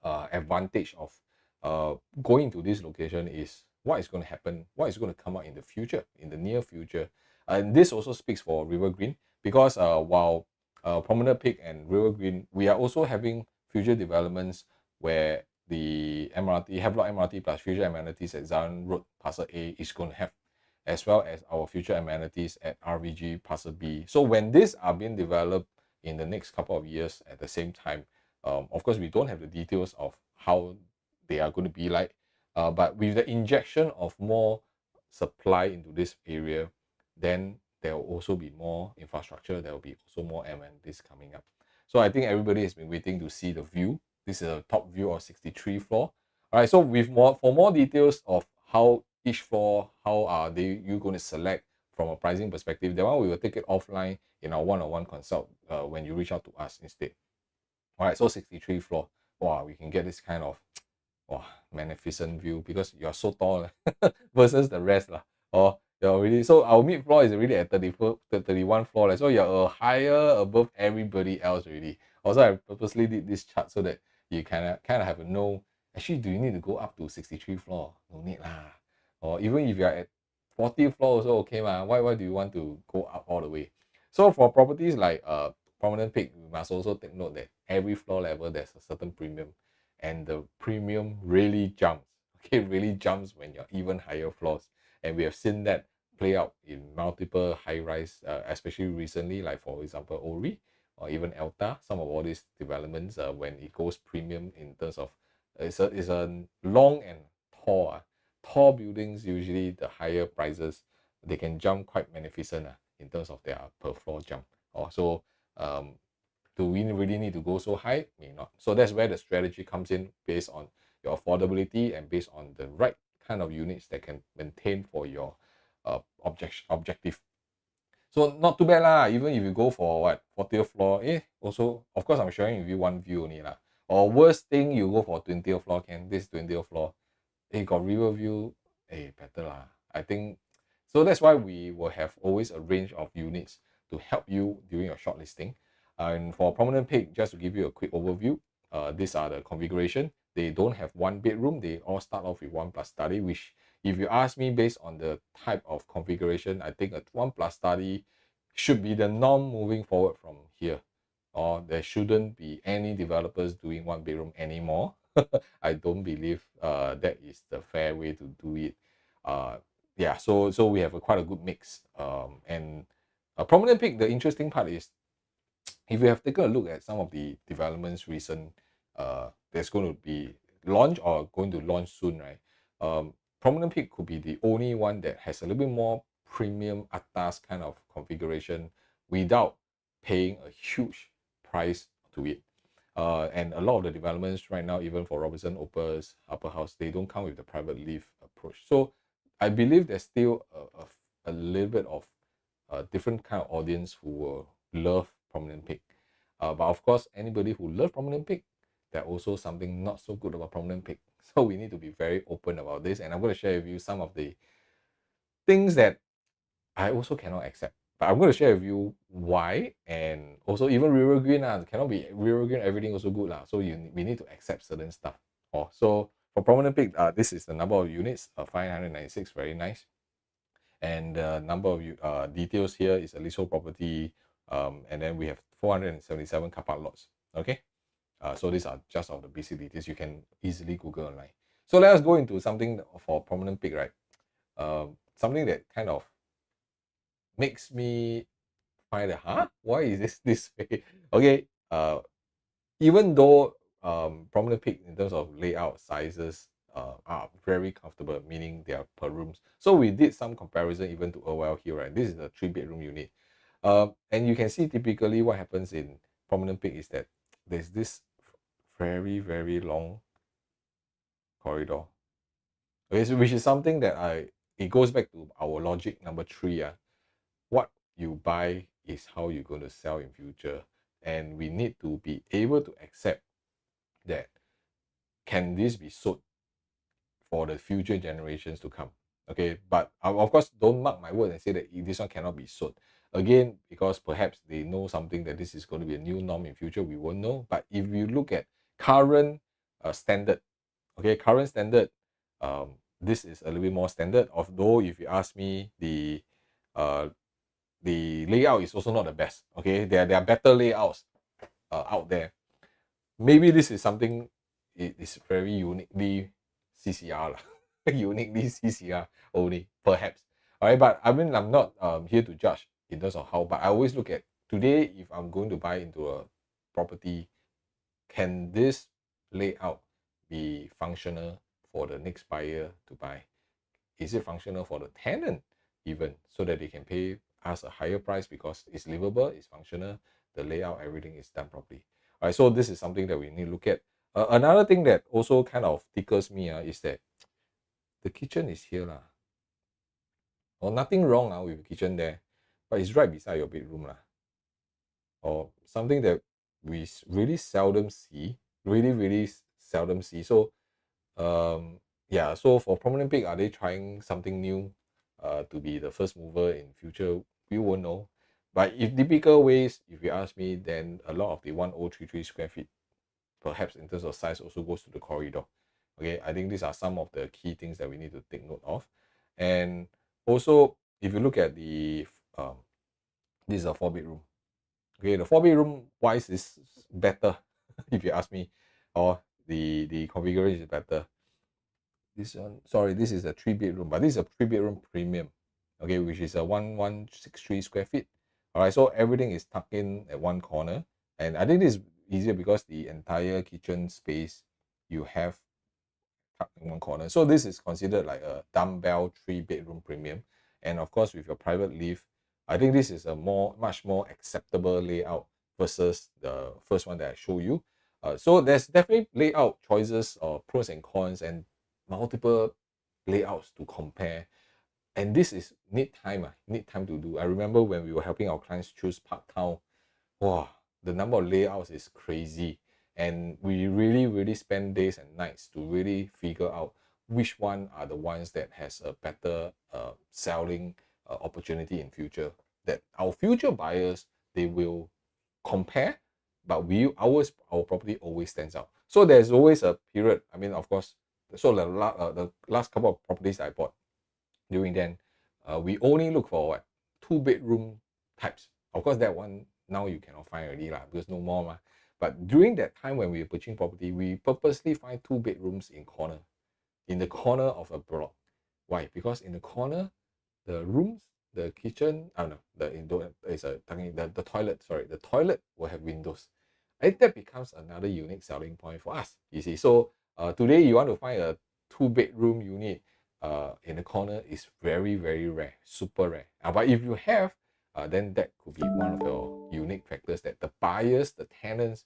advantage of going to this location is what is going to happen, what is going to come out in the future, in the near future. And this also speaks for Rivergreen, because while Promenade Peak and Rivergreen, we are also having future developments where the MRT, Havelock MRT plus future amenities at Zion Road Parcel A is going to have, as well as our future amenities at RVG Parcel B. So when these are being developed in the next couple of years at the same time, of course, we don't have the details of how they are going to be like, but with the injection of more supply into this area, then there will also be more infrastructure. There will be also more amenities coming up. So I think everybody has been waiting to see the view. This is a top view of 63 floor. All right, so with more details of how each floor, how are you going to select from a pricing perspective, that one we will take it offline in our one-on-one consult when you reach out to us instead. All right, so 63 floor. Wow, we can get this kind of magnificent view because you're so tall versus the rest lah. Or you're already, so our mid floor is already at 31 floor so you're higher above everybody else already. Also, I purposely did this chart so that you kind of have a know, actually, do you need to go up to 63 floor? No need lah. Or even if you're at 40th floor also okay ma. Why do you want to go up all the way? So for properties like Promenade Peak, we must also take note that every floor level there's a certain premium, and the premium really jumps. Okay, really jumps when you're even higher floors, and we have seen that play out in multiple high-rise, especially recently, like for example Ori or even Elta. Some of all these developments, when it goes premium in terms of it's a long and tall buildings. Usually the higher prices, they can jump quite magnificent in terms of their per floor jump. Also, do we really need to go so high? May not. So that's where the strategy comes in, based on your affordability and based on the right kind of units that can maintain for your objective. So not too bad lah. Even if you go for what 40th floor, also of course I'm sharing with you one view only lah. Or worst thing, you go for 20th floor, can this 20th floor, got river view, better lah. I think so. That's why we will have always a range of units to help you during your shortlisting. And for Promenade Peak, just to give you a quick overview, these are the configuration. They don't have one bedroom. They all start off with 1+ study, which, if you ask me, based on the type of configuration, I think a 1+ study should be the norm moving forward from here. Or there shouldn't be any developers doing 1 bedroom anymore. I don't believe that is the fair way to do it. Yeah, so we have quite a good mix. And Promenade Peak, the interesting part is, if you have taken a look at some of the developments recent, that's going to be launched or going to launch soon, right? Promenade Peak could be the only one that has a little bit more premium atas kind of configuration without paying a huge price to it. And a lot of the developments right now, even for Robertson Opus, Upperhouse, they don't come with the private lift approach. So I believe there's still a little bit of a different kind of audience who will love Promenade Peak. But of course, anybody who loves Promenade Peak, there's also something not so good about Promenade Peak. So we need to be very open about this. And I'm going to share with you some of the things that I also cannot accept. But I'm going to share with you why, and also even Rivergreen cannot be Rivergreen everything also good lah. So we need to accept certain stuff. So for Promenade Peak, this is the number of units, 596, very nice. And the number of details here is a leasehold property, and then we have 477 car park lots. Okay, so these are just of the basic details. You can easily Google online. So let us go into something for Promenade Peak, right? Something that kind of makes me find that, why is this way? Okay, even though Promenade Peak in terms of layout sizes are very comfortable, meaning they are per rooms. So we did some comparison even to OL here, right? This is a 3-bedroom unit. And you can see typically what happens in Promenade Peak is that there's this very, very long corridor. Okay, so which is something that it goes back to our logic number 3. What you buy is how you're going to sell in future. And we need to be able to accept that, can this be sold for the future generations to come? Okay, but of course, don't mark my word and say that this one cannot be sold. Again, because perhaps they know something that this is going to be a new norm in future, we won't know. But if you look at current standard, okay, current standard, this is a little bit more standard. Although if you ask me, the layout is also not the best. Okay, there are better layouts out there. Maybe this is something, it is very uniquely CCR uniquely CCR only, perhaps. All right, but I mean, I'm not here to judge in terms of how, but I always look at today, if I'm going to buy into a property, can this layout be functional for the next buyer to buy? Is it functional for the tenant even, so that they can pay us a higher price because it's livable, it's functional, the layout, everything is done properly. All right, so this is something that we need to look at. Another thing that also kind of tickles me is that the kitchen is here lah. Or nothing wrong with the kitchen there, but it's right beside your bedroom lah. Or something that we really seldom see, really seldom see. So yeah, so for Promenade Peak, are they trying something new to be the first mover in future? We won't know. But if typical ways, if you ask me, then a lot of the 1033 square feet, perhaps in terms of size, also goes to the corridor. Okay, I think these are some of the key things that we need to take note of. And also, if you look at the this is a 4 bedroom. Okay, the 4 bedroom wise is better, if you ask me, or the configuration is better. This one, sorry, this is a 3 bedroom, but this is a 3 bedroom premium, okay, which is a 1163 square feet. All right, so everything is tucked in at one corner, and I think this is easier because the entire kitchen space you have tucked in one corner. So this is considered like a dumbbell 3 bedroom premium, and of course with your private lift, I think this is a much more acceptable layout versus the first one that I show you. So there's definitely layout choices or pros and cons and multiple layouts to compare. And this is need time to do. I remember when we were helping our clients choose Parc Town, wow, the number of layouts is crazy. And we really spend days and nights to really figure out which one are the ones that has a better selling opportunity in future, that our future buyers, they will compare, but our property always stands out. So there's always a period, I mean, of course, so the last couple of properties I bought during then, we only look for what 2 bedroom types. Of course, that one now you cannot find already lah, because no more ma. But during that time when we were purchasing property, we purposely find 2 bedrooms in the corner of a block. Why? Because in the corner, the rooms, the kitchen, I don't know, the indoor is the toilet. Sorry, the toilet will have windows. And that becomes another unique selling point for us. You see, so today you want to find a 2 bedroom unit in the corner is very rare, super rare. But if you have, then that could be one of your unique factors that the buyers, the tenants,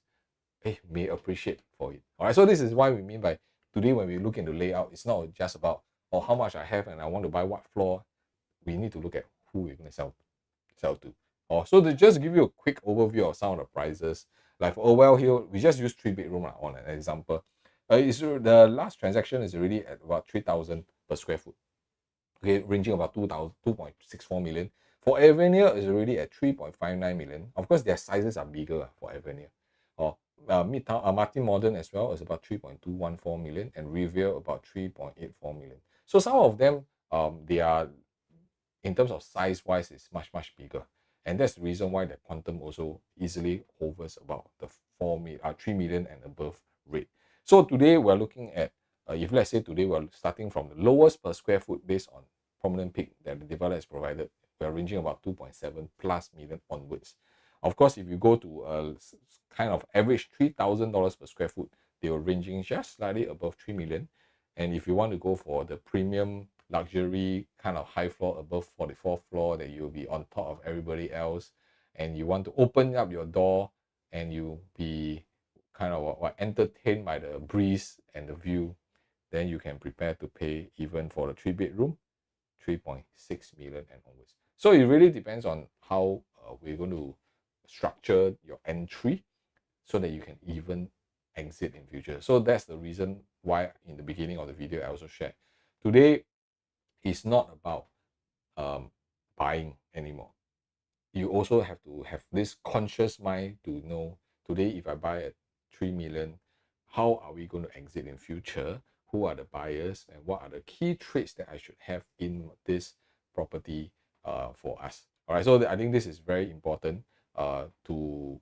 may appreciate for it. All right, so this is why we mean by today when we look into layout, it's not just about how much I have and I want to buy what floor. We need to look at who we're going to sell to. So to just give you a quick overview of some of the prices, like for Orwell Hill, we just use 3 bedroom on an example. The last transaction is already at about 3,000 per square foot. Okay, ranging about 2.64 million. For Avenue is already at 3.59 million. Of course, their sizes are bigger for Avenue. Midtown Martin Modern as well is about 3.214 million, and Riviera about 3.84 million. So some of them, they are, in terms of size wise, is much bigger, and that's the reason why the quantum also easily hovers about the 3 million and above rate. So today we're looking at, if let's say today we're starting from the lowest per square foot based on Promenade Peak that the developer has provided, we're ranging about 2.7 plus million onwards. Of course, if you go to a kind of average $3,000 per square foot, they were ranging just slightly above 3 million. And if you want to go for the premium luxury kind of high floor above 44th floor, that you'll be on top of everybody else, and you want to open up your door and you be kind of entertained by the breeze and the view, then you can prepare to pay even for the 3 bedroom 3.6 million and onwards. So it really depends on how we're going to structure your entry so that you can even exit in future. So that's the reason why in the beginning of the video I also shared today is not about buying anymore. You also have to have this conscious mind to know today, if I buy at 3 million, how are we going to exit in future? Who are the buyers, and what are the key traits that I should have in this property for us? All right, so I think this is very important to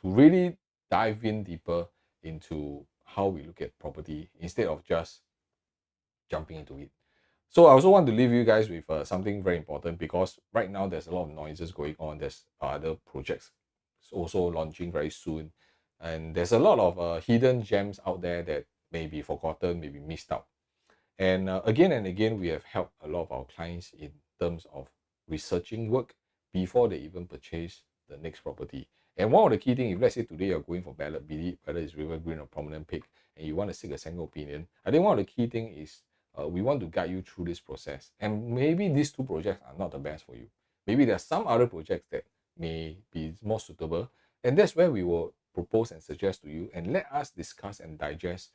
really dive in deeper into how we look at property instead of just jumping into it. So I also want to leave you guys with something very important, because right now there's a lot of noises going on. There's other projects also launching very soon, and there's a lot of hidden gems out there that may be forgotten, may be missed out. And again and again, we have helped a lot of our clients in terms of researching work, before they even purchase the next property. And one of the key things, if let's say today you're going for ballot, be it whether it's Rivergreen or Promenade Peak, and you want to seek a second opinion, I think one of the key things is we want to guide you through this process. And maybe these two projects are not the best for you. Maybe there are some other projects that may be more suitable. And that's where we will propose and suggest to you, and let us discuss and digest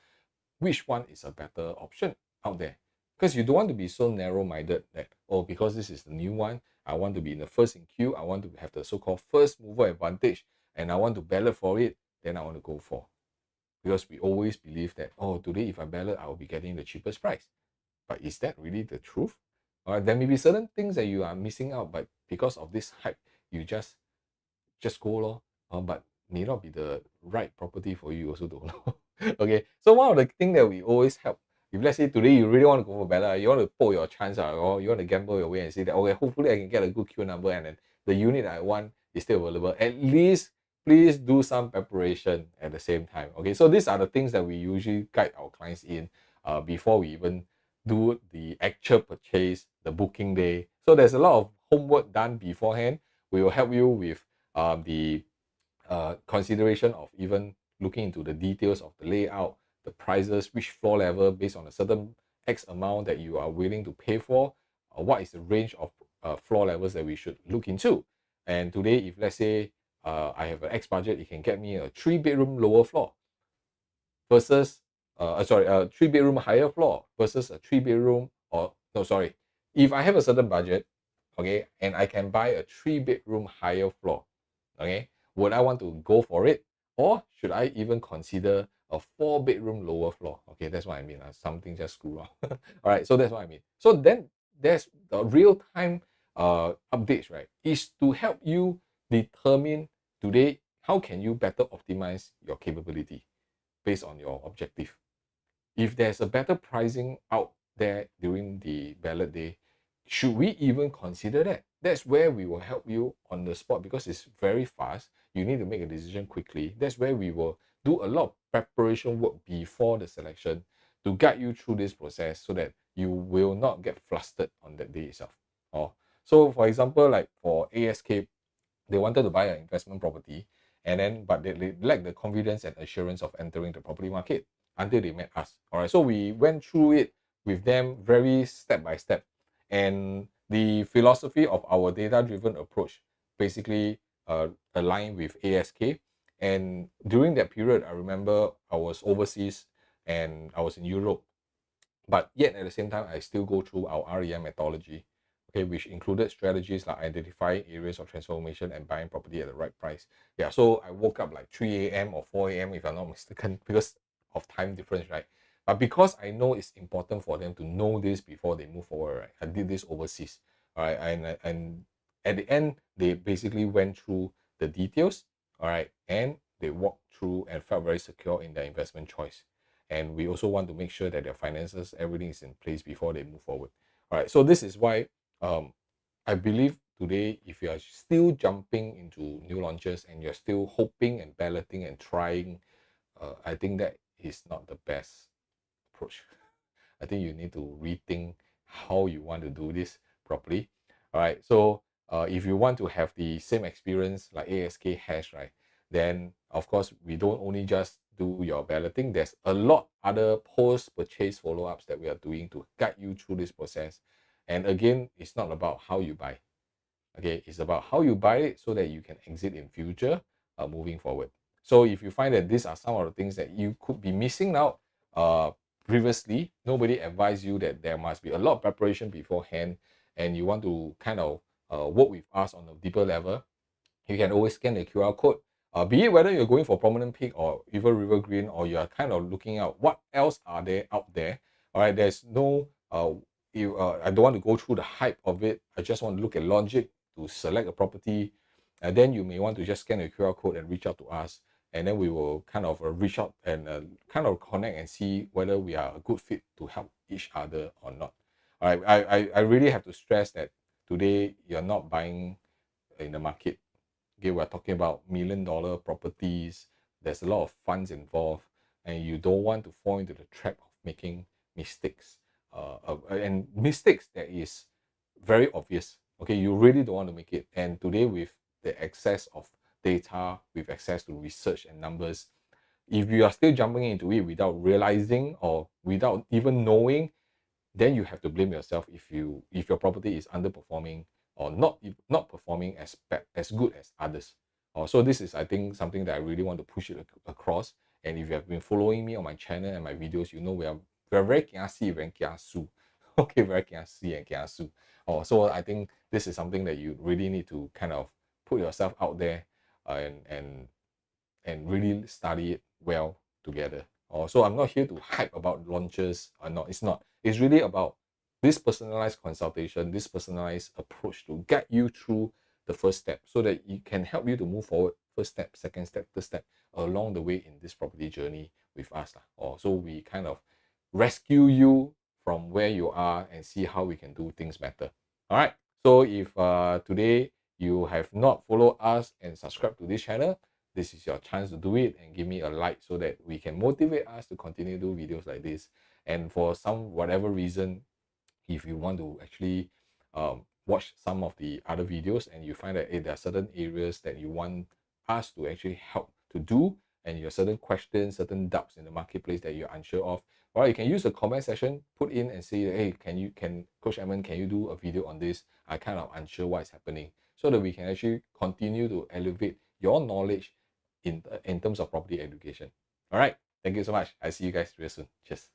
which one is a better option out there. Because you don't want to be so narrow-minded that, oh, because this is the new one, I want to be in the first in queue, I want to have the so-called first mover advantage, and I want to ballot for it, then I want to go for. Because we always believe that, oh, today if I ballot, I will be getting the cheapest price. But is that really the truth? Or there may be certain things that you are missing out, but because of this hype, you just go lor. But may not be the right property for you, also don't know. Okay, so one of the things that we always help, if let's say today you really want to go for ballot, you want to pull your chance, or you want to gamble your way and say that, okay, hopefully I can get a good queue number, and then the unit I want is still available. At least please do some preparation at the same time. Okay, so these are the things that we usually guide our clients in before we even do the actual purchase, the booking day. So there's a lot of homework done beforehand. We will help you with the consideration of even looking into the details of the layout, the prices, which floor level based on a certain X amount that you are willing to pay for, what is the range of floor levels that we should look into. And today, if let's say I have an X budget, it can get me a 3-bedroom lower floor versus a 3-bedroom higher floor versus a 3-bedroom, or no, sorry, if I have a certain budget, okay, and I can buy a 3-bedroom higher floor, okay, would I want to go for it, or should I even consider a 4-bedroom lower floor? Okay, that's what I mean. Something just screw up. All right, so that's what I mean. So then there's the real-time updates, right? Is to help you determine today how can you better optimize your capability based on your objective. If there's a better pricing out there during the ballot day, should we even consider that? That's where we will help you on the spot, because it's very fast. You need to make a decision quickly. That's where we will do a lot of preparation work before the selection to guide you through this process so that you will not get flustered on that day itself. So for example, like for ASK, they wanted to buy an investment property, and then but they lack the confidence and assurance of entering the property market until they met us. All right, so we went through it with them very step by step, and the philosophy of our data-driven approach basically aligned with ASK. And during that period, I remember I was overseas and I was in Europe, but yet at the same time, I still go through our REM methodology, okay, which included strategies like identifying areas of transformation and buying property at the right price. Yeah, so I woke up like 3 a.m. or 4 a.m. if I'm not mistaken, because of time difference, right? But because I know it's important for them to know this before they move forward, right? I did this overseas, all right? And at the end, they basically went through the details, all right? And they walked through and felt very secure in their investment choice. And we also want to make sure that their finances, everything is in place before they move forward. All right, so this is why I believe today, if you are still jumping into new launches and you're still hoping and balloting and trying, I think that is not the best approach. I think you need to rethink how you want to do this properly. All right, so if you want to have the same experience like ASK has, right, then of course we don't only just do your balloting. There's a lot other post-purchase follow-ups that we are doing to guide you through this process. And again, it's not about how you buy. Okay, it's about how you buy it so that you can exit in future moving forward. So if you find that these are some of the things that you could be missing out previously, nobody advised you that there must be a lot of preparation beforehand, and you want to kind of work with us on a deeper level, you can always scan the QR code. Be it whether you're going for Promenade Peak or even Rivergreen, or you are kind of looking out what else are there out there. All right, there's no I don't want to go through the hype of it. I just want to look at logic to select a property, and then you may want to just scan the QR code and reach out to us, and then we will kind of reach out and kind of connect and see whether we are a good fit to help each other or not. All right, I really have to stress that today you're not buying in the market. Okay, we're talking about $1 million properties. There's a lot of funds involved, and you don't want to fall into the trap of making mistakes. And mistakes that is very obvious. Okay, you really don't want to make it. And today, with the access of data, with access to research and numbers, if you are still jumping into it without realizing or without even knowing, then you have to blame yourself if your property is underperforming or not performing as good as others. So this is, I think, something that I really want to push it across. And if you have been following me on my channel and my videos, you know we are very kiasi, very kiasu. Okay, very kiasi and kiasu. So I think this is something that you really need to kind of put yourself out there, and really study it well together. So I'm not here to hype about launches or not. It's not. It's really about this personalized consultation, this personalized approach to get you through the first step so that it can help you to move forward first step, second step, third step along the way in this property journey with us. So we kind of rescue you from where you are and see how we can do things better. All right. So if today you have not followed us and subscribed to this channel, this is your chance to do it, and give me a like so that we can motivate us to continue to do videos like this. And for some whatever reason, if you want to actually watch some of the other videos and you find that there are certain areas that you want us to actually help to do, and you have certain questions, certain doubts in the marketplace that you're unsure of, well, you can use the comment section, put in and say, hey, can Coach Edmund, can you do a video on this? I kind of unsure what is happening, so that we can actually continue to elevate your knowledge in terms of property education. All right, thank you so much. I see you guys real soon. Cheers.